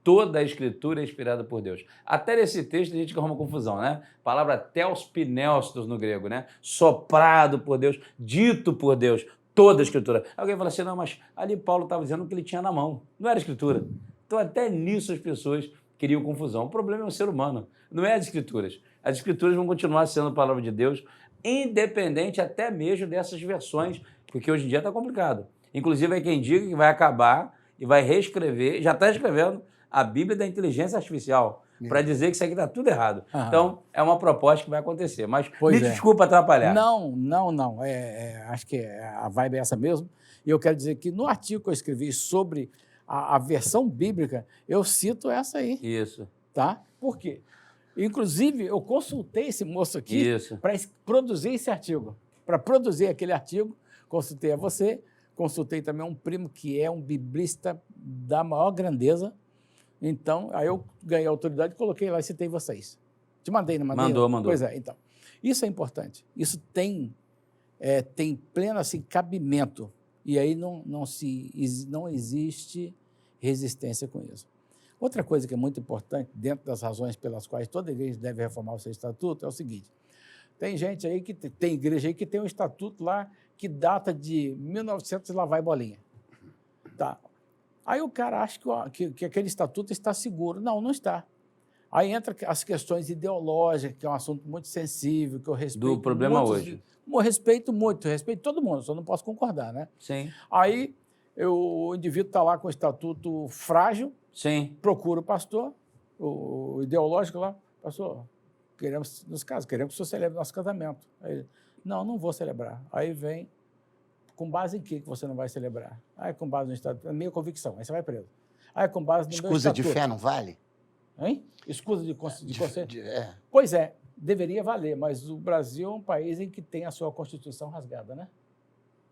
toda a Escritura é inspirada por Deus. Até nesse texto a gente arruma confusão, né? A palavra teos pineltos no grego, né? Soprado por Deus, dito por Deus, toda a Escritura. Alguém fala assim, não, mas ali Paulo estava dizendo o que ele tinha na mão, não era Escritura. Então até nisso as pessoas criam confusão. O problema é o ser humano, não é as Escrituras. As Escrituras vão continuar sendo a palavra de Deus, independente até mesmo dessas versões, porque hoje em dia está complicado. Inclusive, é quem diga que vai acabar e vai reescrever, já está escrevendo, a Bíblia da inteligência artificial para dizer que isso aqui está tudo errado. Aham. Então, é uma proposta que vai acontecer. Mas Pois me é. desculpa atrapalhar. Não. Acho que a vibe é essa mesmo. E eu quero dizer que no artigo que eu escrevi sobre a versão bíblica, eu cito essa aí. Isso. Tá? Por quê? Inclusive, eu consultei esse moço aqui Isso. para produzir esse artigo. Para produzir aquele artigo, consultei a você, consultei também um primo que é um biblista da maior grandeza. Então, aí eu ganhei a autoridade, coloquei lá e citei vocês. Te mandei, não mandei? Mandou. Pois é, então. Isso é importante. Isso tem pleno assim, cabimento. E aí não existe resistência com isso. Outra coisa que é muito importante, dentro das razões pelas quais toda igreja deve reformar o seu estatuto, é o seguinte. Tem gente aí tem igreja aí que tem um estatuto lá que data de 1900 e lá vai bolinha. Tá. Aí o cara acha que aquele estatuto está seguro. Não está. Aí entra as questões ideológicas, que é um assunto muito sensível, que eu respeito. Do problema hoje. Eu respeito todo mundo, só não posso concordar, né? Sim. Aí o indivíduo está lá com o estatuto frágil, Sim. procura o pastor, o ideológico lá, pastor, queremos que o senhor celebre nosso casamento. Aí ele, não vou celebrar. Aí vem, com base em que você não vai celebrar? Aí com base no estatuto, é minha convicção, aí você vai preso. Aí com base no meu Escusa estatuto. de fé não vale? Hein? Escusa de consciência? É. Pois é, deveria valer, mas o Brasil é um país em que tem a sua Constituição rasgada, né?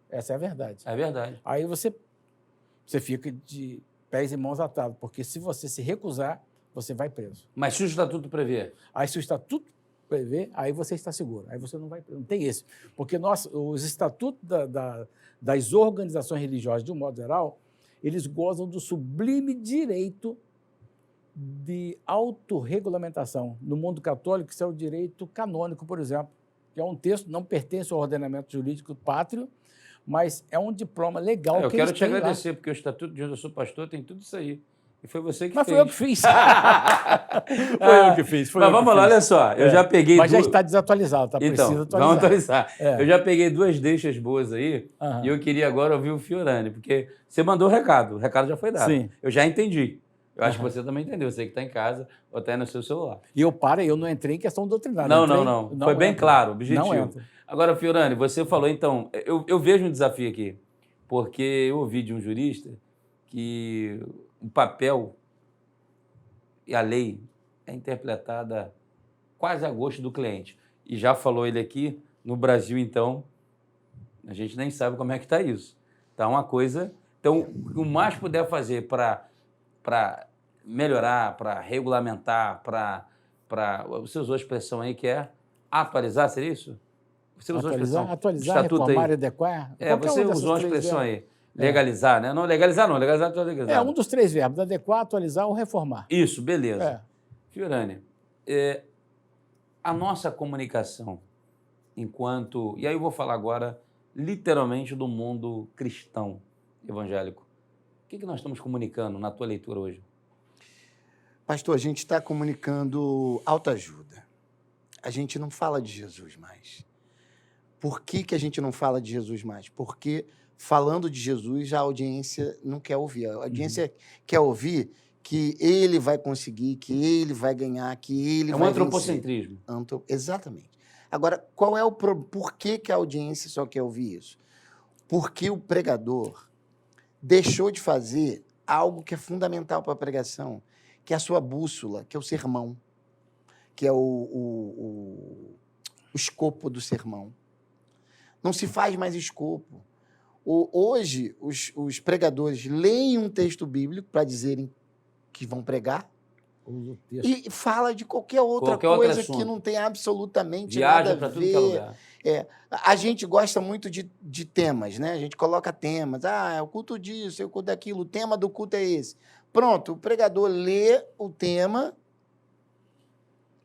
Essa é a verdade. É verdade. Aí você fica de pés e mãos atados, porque se você se recusar, você vai preso. Mas se o estatuto prevê? Aí se o estatuto prevê, aí você está seguro, aí você não vai preso. Não tem esse. Porque os estatutos das organizações religiosas, de um modo geral, eles gozam do sublime direito de autorregulamentação. No mundo católico, isso é o direito canônico, por exemplo, que é um texto, não pertence ao ordenamento jurídico pátrio, mas é um diploma legal que Eu quero eles te têm lá. agradecer, porque o Estatuto de onde eu sou pastor tem tudo isso aí. E foi você que Mas fez. foi eu que fiz. Foi eu que fiz. Mas vamos lá, olha só. Eu já peguei... Mas já está desatualizado, tá? Então, Precisa atualizar. vamos atualizar. É. Eu já peguei 2 deixas boas aí, Aham. e eu queria agora ouvir o Fiorani, porque você mandou o recado já foi dado. Sim. Eu já entendi. Eu acho que você também entendeu, você que está em casa ou até no seu celular. E eu não entrei em questão doutrinária. Não. Foi bem claro, objetivo. Não entra. Agora, Fiorani, você falou, então, eu vejo um desafio aqui, porque eu ouvi de um jurista que o papel e a lei é interpretada quase a gosto do cliente. E já falou ele aqui, no Brasil, então, a gente nem sabe como é que está isso. Tá uma coisa... Então, o mais puder fazer para melhorar, para regulamentar, você usou a expressão aí que é atualizar, seria isso? Você usou a expressão? Atualizar, reformar, adequar. Você usou a expressão aí. Legalizar, né? Não, legalizar, tá legalizado. Um dos 3 verbos, adequar, atualizar ou reformar. Isso, beleza. É. Fiorani, a nossa comunicação enquanto... E aí eu vou falar agora, literalmente, do mundo cristão evangélico. O que nós estamos comunicando na tua leitura hoje? Pastor, a gente está comunicando autoajuda. A gente não fala de Jesus mais. Por que a gente não fala de Jesus mais? Porque falando de Jesus, a audiência não quer ouvir. A audiência quer ouvir que ele vai conseguir, que ele vai ganhar, que ele vai vencer. É um antropocentrismo. Exatamente. Agora, qual é por que a audiência só quer ouvir isso? Porque o pregador deixou de fazer algo que é fundamental para a pregação, que é a sua bússola, que é o sermão, que é o escopo do sermão. Não se faz mais escopo. Hoje, os pregadores leem um texto bíblico para dizerem que vão pregar e fala de qualquer outra coisa que não tem absolutamente nada a ver. Viaja para tudo que é lugar. A gente gosta muito de temas, né? A gente coloca temas. É o culto disso, é o culto daquilo. O tema do culto é esse. Pronto, o pregador lê o tema,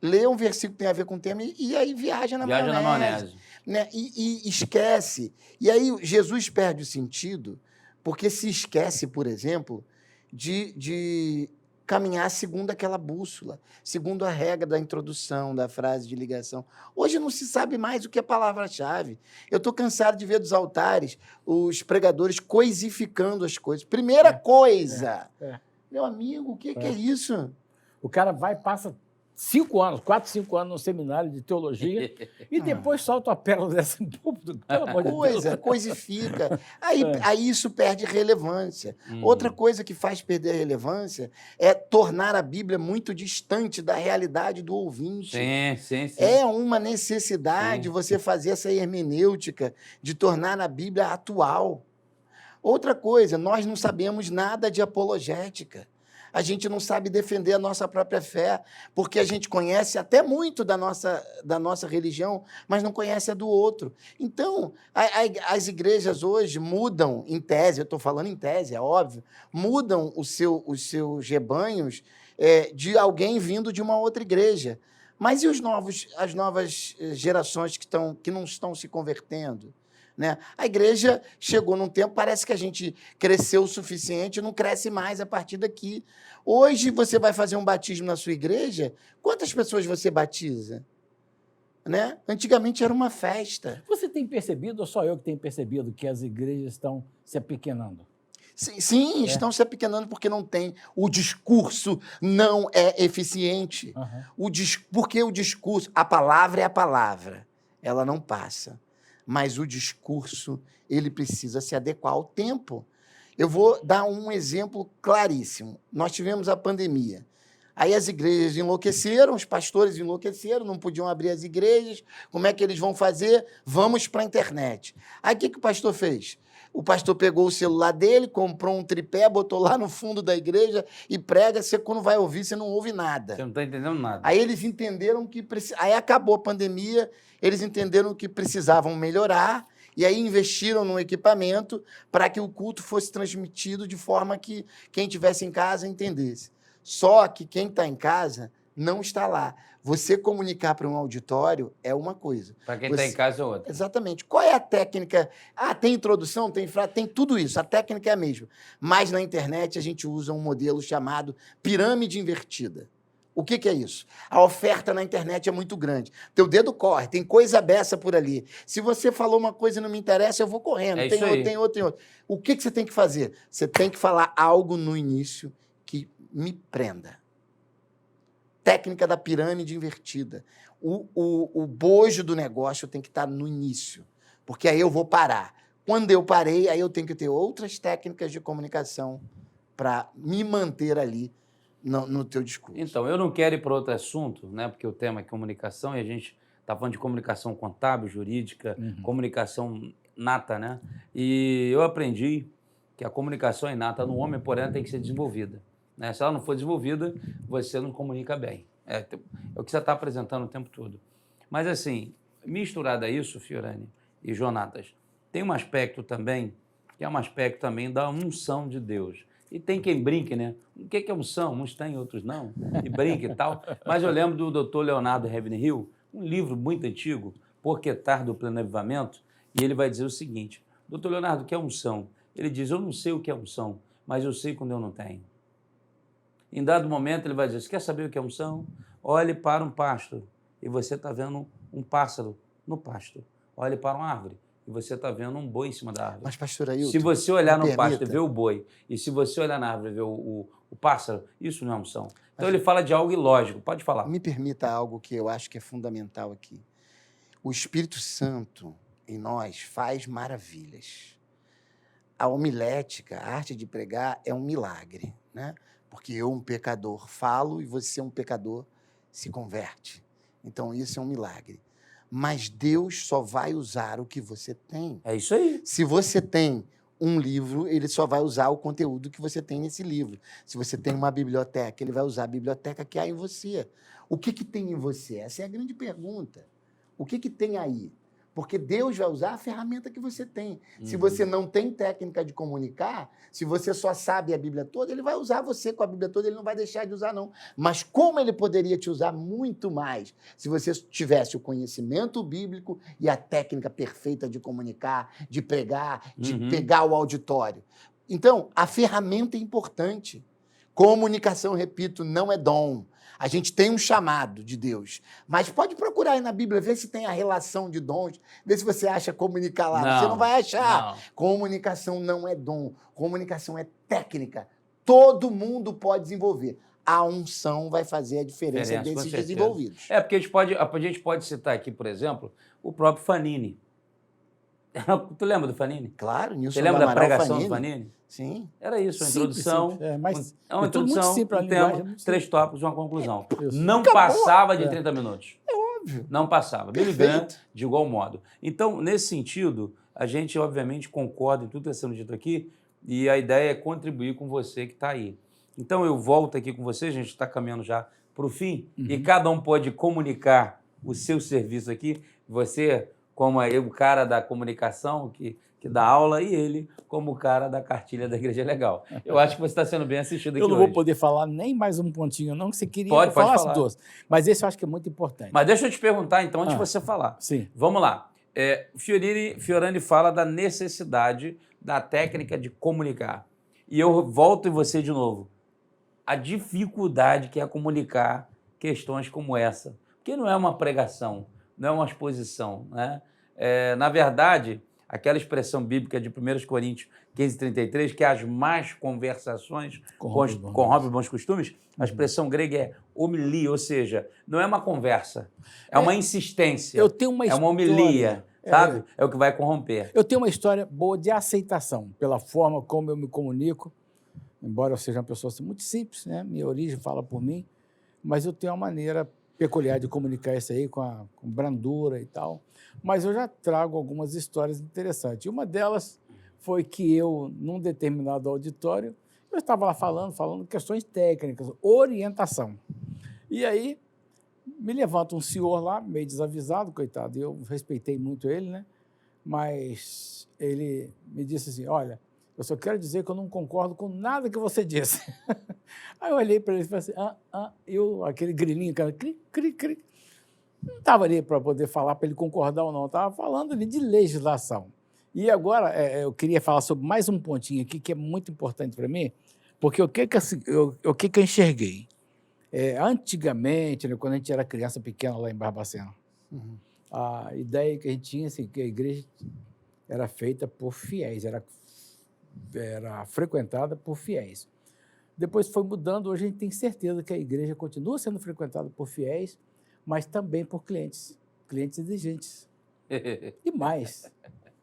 lê um versículo que tem a ver com o tema e aí viaja na maionese. Né? E esquece. E aí Jesus perde o sentido porque se esquece, por exemplo, de caminhar segundo aquela bússola, segundo a regra da introdução, da frase de ligação. Hoje não se sabe mais o que é palavra-chave. Eu estou cansado de ver dos altares os pregadores coisificando as coisas. Primeira coisa, Meu amigo, o que é isso? O cara vai, passa 5 anos, 4, 5 anos no seminário de teologia e depois solta a pérola dessa em público. Pelo amor de Deus. Coisifica. Aí isso perde relevância. Outra coisa que faz perder a relevância é tornar a Bíblia muito distante da realidade do ouvinte. Sim. É uma necessidade você fazer essa hermenêutica de tornar a Bíblia atual. Outra coisa, nós não sabemos nada de apologética. A gente não sabe defender a nossa própria fé, porque a gente conhece até muito da nossa religião, mas não conhece a do outro. Então, as igrejas hoje mudam, em tese, eu estou falando em tese, é óbvio, mudam os seus rebanhos de alguém vindo de uma outra igreja. Mas e as novas gerações que não estão se convertendo? Né? A igreja chegou num tempo, parece que a gente cresceu o suficiente, não cresce mais a partir daqui. Hoje, você vai fazer um batismo na sua igreja, quantas pessoas você batiza? Né? Antigamente era uma festa. Você tem percebido, ou só eu que tenho percebido, que as igrejas estão se apequenando? Sim, estão se apequenando porque não tem. O discurso não é eficiente. Porque o discurso, a palavra é a palavra, ela não passa. Mas o discurso, ele precisa se adequar ao tempo. Eu vou dar um exemplo claríssimo. Nós tivemos a pandemia. Aí as igrejas enlouqueceram, os pastores enlouqueceram, não podiam abrir as igrejas. Como é que eles vão fazer? Vamos para a internet. Aí o que o pastor fez? O pastor pegou o celular dele, comprou um tripé, botou lá no fundo da igreja e prega. Você, quando vai ouvir, você não ouve nada. Você não está entendendo nada. Aí eles entenderam que... Aí acabou a pandemia, eles entenderam que precisavam melhorar e aí investiram no equipamento para que o culto fosse transmitido de forma que quem estivesse em casa entendesse. Só que quem está em casa não está lá. Você comunicar para um auditório é uma coisa. Para quem está em casa é outra. Exatamente. Qual é a técnica? Tem introdução, tem frase, tem tudo isso. A técnica é a mesma. Mas na internet a gente usa um modelo chamado pirâmide invertida. O que é isso? A oferta na internet é muito grande. Teu dedo corre, tem coisa beça por ali. Se você falou uma coisa e não me interessa, eu vou correndo. Tem outro. O que você tem que fazer? Você tem que falar algo no início que me prenda. Técnica da pirâmide invertida. O bojo do negócio tem que estar no início, porque aí eu vou parar. Quando eu parei, aí eu tenho que ter outras técnicas de comunicação para me manter ali no teu discurso. Então, eu não quero ir para outro assunto, né? Porque o tema é comunicação e a gente está falando de comunicação contábil, jurídica, comunicação nata, né? E eu aprendi que a comunicação inata no homem, porém, ela tem que ser desenvolvida. Né? Se ela não for desenvolvida, você não comunica bem. É o que você está apresentando o tempo todo. Mas, assim, misturado a isso, Fiorani e Jonatas, tem um aspecto também, que é um aspecto também da unção de Deus. E tem quem brinque, né? O que é unção? Uns têm, outros não. E brinque e tal. Mas eu lembro do Dr. Leonardo Ravenhill, um livro muito antigo, Porquetar do Pleno Avivamento, e ele vai dizer o seguinte: Dr. Leonardo, o que é unção? Ele diz, eu não sei o que é unção, mas eu sei quando eu não tenho. Em dado momento, ele vai dizer, você quer saber o que é unção? Olhe para um pasto e você está vendo um pássaro no pasto. Olhe para uma árvore e você está vendo um boi em cima da árvore. Mas, pastor Ailton, se você olhar no pasto e ver o boi, e se você olhar na árvore e ver o pássaro, isso não é unção. Então, ele fala de algo ilógico. Pode falar. Me permita algo que eu acho que é fundamental aqui. O Espírito Santo em nós faz maravilhas. A homilética, a arte de pregar, é um milagre, né? Porque eu, um pecador, falo e você, um pecador, se converte. Então, isso é um milagre. Mas Deus só vai usar o que você tem. É isso aí. Se você tem um livro, ele só vai usar o conteúdo que você tem nesse livro. Se você tem uma biblioteca, ele vai usar a biblioteca que há em você. O que tem em você? Essa é a grande pergunta. O que tem aí? Porque Deus vai usar a ferramenta que você tem. Se você não tem técnica de comunicar, se você só sabe a Bíblia toda, ele vai usar você com a Bíblia toda, ele não vai deixar de usar, não. Mas como ele poderia te usar muito mais se você tivesse o conhecimento bíblico e a técnica perfeita de comunicar, de pregar, de pegar o auditório? Então, a ferramenta é importante. Comunicação, repito, não é dom. A gente tem um chamado de Deus, mas pode procurar aí na Bíblia, ver se tem a relação de dons, ver se você acha comunicar lá. Você não vai achar. Não. Comunicação não é dom, comunicação é técnica. todo mundo pode desenvolver. A unção vai fazer a diferença Com desses certeza. desenvolvidos. Porque a gente pode citar aqui, por exemplo, o próprio Fanini. Tu lembra do Fanini? Claro, Nilson Você lembra da Amaral pregação do Fanini? Sim. Era isso, uma Simples, introdução. simples. Mas É uma é tudo muito introdução, simples, a um linguagem é tema, muito 3 tópicos e uma conclusão. Isso. Não Acabou. passava de 30 minutos. Óbvio. Não passava. Billy Perfeito. Graham, de igual modo. Então, nesse sentido, a gente, obviamente, concorda em tudo que está sendo dito aqui e a ideia é contribuir com você que está aí. Então, eu volto aqui com você, a gente está caminhando já para o fim e cada um pode comunicar o seu serviço aqui. Você, como aí, o cara da comunicação que dá aula, e ele como o cara da cartilha da Igreja Legal. Eu acho que você está sendo bem assistido aqui Eu não hoje. vou poder falar nem mais um pontinho, não, que você queria Pode que eu falasse falar. 2. Mas esse eu acho que é muito importante. Mas deixa eu te perguntar, então, antes de você falar. Sim. Vamos lá. Fiorani fala da necessidade da técnica de comunicar. E eu volto em você de novo. A dificuldade que é comunicar questões como essa. Porque não é uma pregação, não é uma exposição, né? Na verdade, aquela expressão bíblica de 1 Coríntios 15:33, que as más conversações corrompem bons costumes, a expressão grega é homilia, ou seja, não é uma conversa, é uma insistência, Eu tenho uma é uma homilia, sabe? É o que vai corromper. Eu tenho uma história boa de aceitação, pela forma como eu me comunico, embora eu seja uma pessoa assim, muito simples, né? Minha origem fala por mim, mas eu tenho uma maneira peculiar de comunicar isso aí com brandura e tal. Mas eu já trago algumas histórias interessantes. Uma delas foi que eu, num determinado auditório, eu estava lá falando questões técnicas, orientação. E aí me levanta um senhor lá, meio desavisado, coitado, e eu respeitei muito ele, né? Mas ele me disse assim, olha, eu só quero dizer que eu não concordo com nada que você disse. Aí eu olhei para ele e falei assim, aquele grilinho, cara, cri, cri, cri. Não estava ali para poder falar para ele concordar ou não, estava falando ali de legislação. E agora eu queria falar sobre mais um pontinho aqui que é muito importante para mim, porque o que eu enxerguei? Antigamente, né, quando a gente era criança pequena lá em Barbacena, a ideia que a gente tinha assim, que a igreja era feita por fiéis, era frequentada por fiéis. Depois foi mudando, hoje a gente tem certeza que a igreja continua sendo frequentada por fiéis, mas também por clientes exigentes. E mais,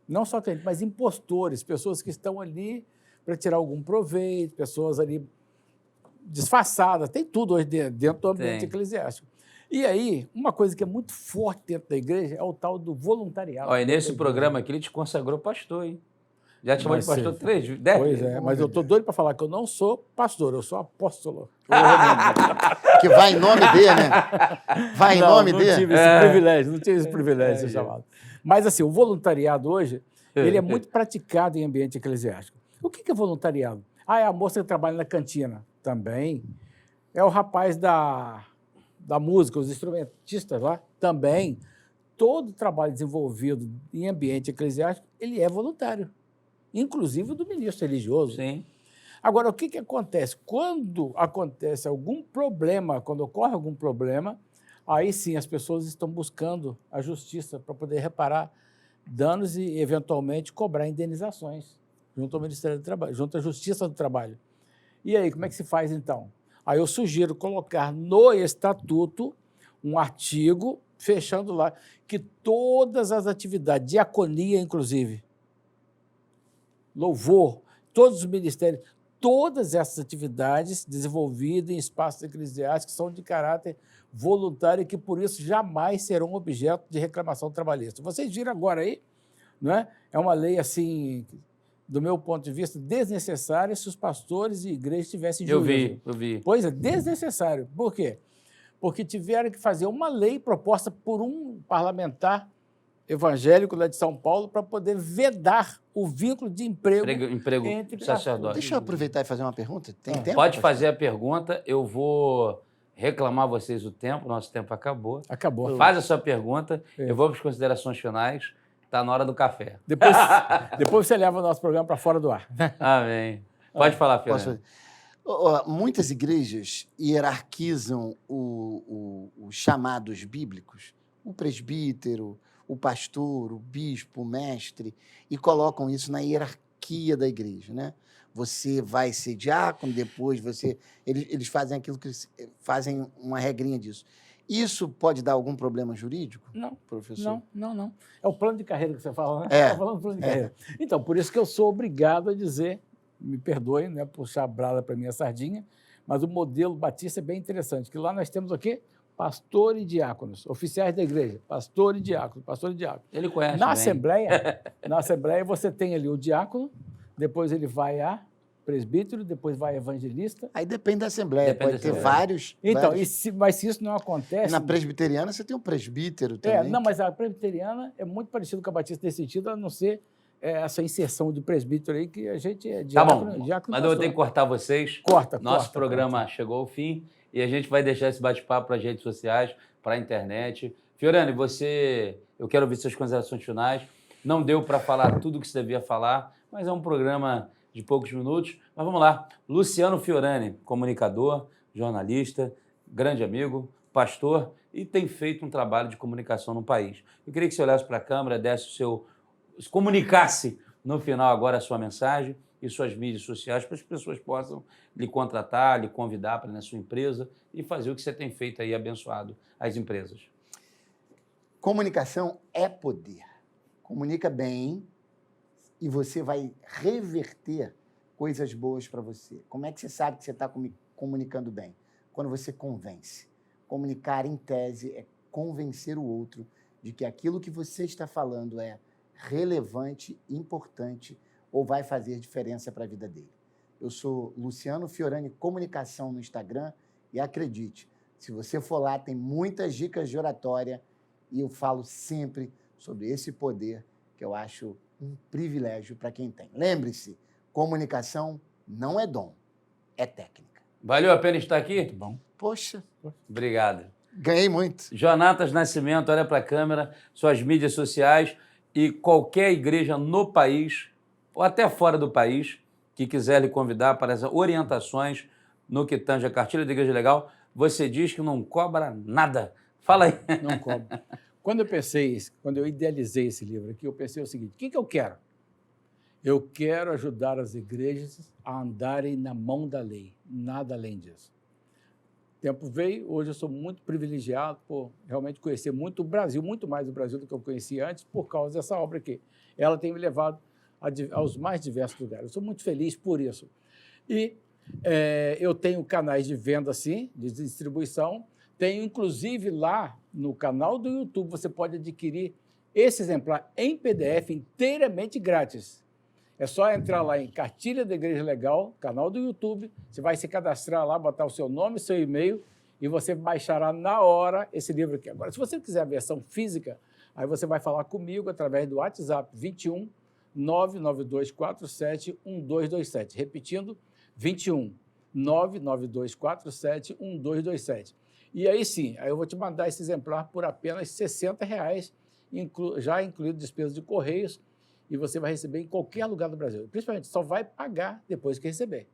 não só clientes, mas impostores, pessoas que estão ali para tirar algum proveito, pessoas ali disfarçadas, tem tudo hoje dentro do ambiente eclesiástico. E aí, uma coisa que é muito forte dentro da igreja é o tal do voluntariado. Olha, e nesse programa aqui ele te consagrou pastor, hein? Já te chamou de pastor 10 Pois é, mas eu estou doido para falar que eu não sou pastor, eu sou apóstolo. Que vai em nome dele, né? Vai em nome dele. Não tive esse privilégio, não tive esse privilégio de ser chamado. Mas assim, o voluntariado hoje, ele é muito praticado em ambiente eclesiástico. O que é voluntariado? É a moça que trabalha na cantina. Também. É o rapaz da música, os instrumentistas lá. Também. Todo trabalho desenvolvido em ambiente eclesiástico, ele é voluntário. Inclusive o do ministro religioso. Sim. Agora, o que acontece? Quando acontece algum problema, quando ocorre algum problema, aí sim as pessoas estão buscando a justiça para poder reparar danos e, eventualmente, cobrar indenizações junto ao Ministério do Trabalho, junto à Justiça do Trabalho. E aí, como é que se faz, então? Aí eu sugiro colocar no estatuto um artigo, fechando lá, que todas as atividades, diaconia, inclusive, louvor, todos os ministérios, todas essas atividades desenvolvidas em espaços eclesiásticos são de caráter voluntário e que, por isso, jamais serão objeto de reclamação trabalhista. Vocês viram agora aí, não é? É uma lei, assim, do meu ponto de vista, desnecessária se os pastores e igrejas tivessem juízo. Eu vi. Pois é, desnecessário. Por quê? Porque tiveram que fazer uma lei proposta por um parlamentar evangélico lá de São Paulo para poder vedar o vínculo de emprego entre sacerdote. Deixa eu aproveitar e fazer uma pergunta. Tem tempo? Pode fazer a pergunta, eu vou reclamar a vocês o tempo, nosso tempo acabou. Acabou. Faz a sua pergunta, eu vou para as considerações finais, está na hora do café. Depois você leva o nosso programa para fora do ar. Amém. Pode falar, Fernando. Muitas igrejas hierarquizam os chamados bíblicos, o presbítero, o pastor, o bispo, o mestre, e colocam isso na hierarquia da igreja, né? você vai ser diácono, depois você... Eles fazem aquilo que fazem uma regrinha disso. Isso pode dar algum problema jurídico, Não, professor? não. É o plano de carreira que você fala, né? É. Está falando do plano de carreira. Então, por isso que eu sou obrigado a dizer, me perdoe, né, puxar a brasa para minha sardinha, mas o modelo batista é bem interessante, que lá nós temos o quê? Pastor e diáconos, oficiais da igreja, pastor e diácono, pastor e diácono. Ele conhece Na bem. Assembleia você tem ali o diácono, depois ele vai a presbítero, depois vai a evangelista. Aí depende da Assembleia, Depende pode da ter Assembleia. vários... Então, vários... mas se isso não acontece... Na presbiteriana você tem um presbítero também. Não, mas a presbiteriana é muito parecido com a batista nesse sentido, a não ser essa inserção de presbítero aí, que a gente é diácono. Tá bom, diácono mas eu vou ter que cortar vocês. Corta. Nosso programa chegou ao fim e a gente vai deixar esse bate-papo para as redes sociais, para a internet. Fiorani, eu quero ouvir suas considerações finais. Não deu para falar tudo o que você devia falar, mas é um programa de poucos minutos. Mas vamos lá. Luciano Fiorani, comunicador, jornalista, grande amigo, pastor e tem feito um trabalho de comunicação no país. Eu queria que você olhasse para a câmera, comunicasse no final agora a sua mensagem e suas mídias sociais para as pessoas possam lhe contratar, lhe convidar para ir na sua empresa e fazer o que você tem feito aí, abençoado as empresas. Comunicação é poder. Comunica bem e você vai reverter coisas boas para você. Como é que você sabe que você está comunicando bem? Quando você convence. Comunicar, em tese, é convencer o outro de que aquilo que você está falando é relevante, importante ou vai fazer diferença para a vida dele. Eu sou Luciano Fiorani Comunicação no Instagram e acredite, se você for lá, tem muitas dicas de oratória e eu falo sempre sobre esse poder que eu acho um privilégio para quem tem. Lembre-se, comunicação não é dom, é técnica. Valeu a pena estar aqui? Muito bom. Poxa, Obrigado. ganhei muito. Jonatas Nascimento, olha para a câmera, suas mídias sociais e qualquer igreja no país ou até fora do país que quiser lhe convidar para as orientações no que tange a cartilha da Igreja Legal, você diz que não cobra nada. Fala aí. Não cobro. Quando eu idealizei esse livro aqui, eu pensei o seguinte, o que eu quero? Eu quero ajudar as igrejas a andarem na mão da lei, nada além disso. O tempo veio, hoje eu sou muito privilegiado por realmente conhecer muito o Brasil, muito mais o Brasil do que eu conhecia antes, por causa dessa obra aqui. Ela tem me levado aos mais diversos lugares. Eu sou muito feliz por isso. E eu tenho canais de venda, sim, de distribuição. Tenho, inclusive, lá no canal do YouTube, você pode adquirir esse exemplar em PDF inteiramente grátis. É só entrar lá em Cartilha da Igreja Legal, canal do YouTube, você vai se cadastrar lá, botar o seu nome, seu e-mail, e você baixará na hora esse livro aqui. Agora, se você quiser a versão física, aí você vai falar comigo através do WhatsApp 21 99247 1227. Repetindo, 21 99247 1227. E aí sim, aí eu vou te mandar esse exemplar por apenas R$ 60, já incluído despesas de correios, e você vai receber em qualquer lugar do Brasil. Principalmente, só vai pagar depois que receber.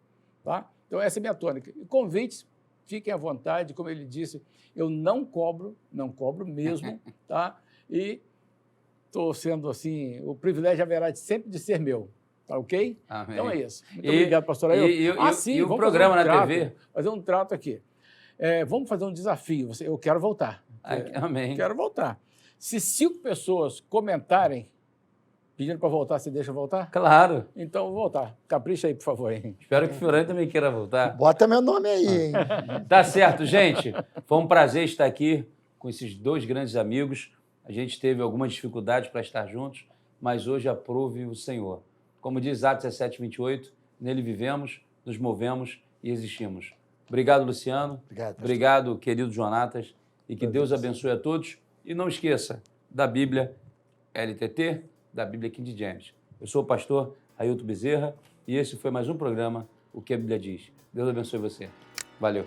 Tá? Então, essa é a minha tônica. E convites, fiquem à vontade, como ele disse, eu não cobro mesmo, tá? E estou sendo assim, o privilégio haverá sempre de ser meu. Tá ok? Amém. Então é isso. Muito obrigado, pastor Ailton. Sim, e o programa na TV? Fazer um trato aqui. Vamos fazer um desafio. Eu quero voltar. Amém. Quero voltar. Se 5 pessoas comentarem, pedindo para voltar, você deixa eu voltar? Claro. Então, eu vou voltar. Capricha aí, por favor. Hein? Espero que o Fiorani também queira voltar. Bota meu nome aí, hein? Tá certo, gente. Foi um prazer estar aqui com esses dois grandes amigos. A gente teve algumas dificuldades para estar juntos, mas hoje aprove o Senhor. Como diz Atos 17:28, nele vivemos, nos movemos e existimos. Obrigado, Luciano. Obrigado, pastor. Obrigado, querido Jonatas. E que Deus abençoe a todos. E não esqueça da Bíblia LTT, da Bíblia King James. Eu sou o pastor Ailton Bezerra e esse foi mais um programa O que a Bíblia Diz. Deus abençoe você. Valeu.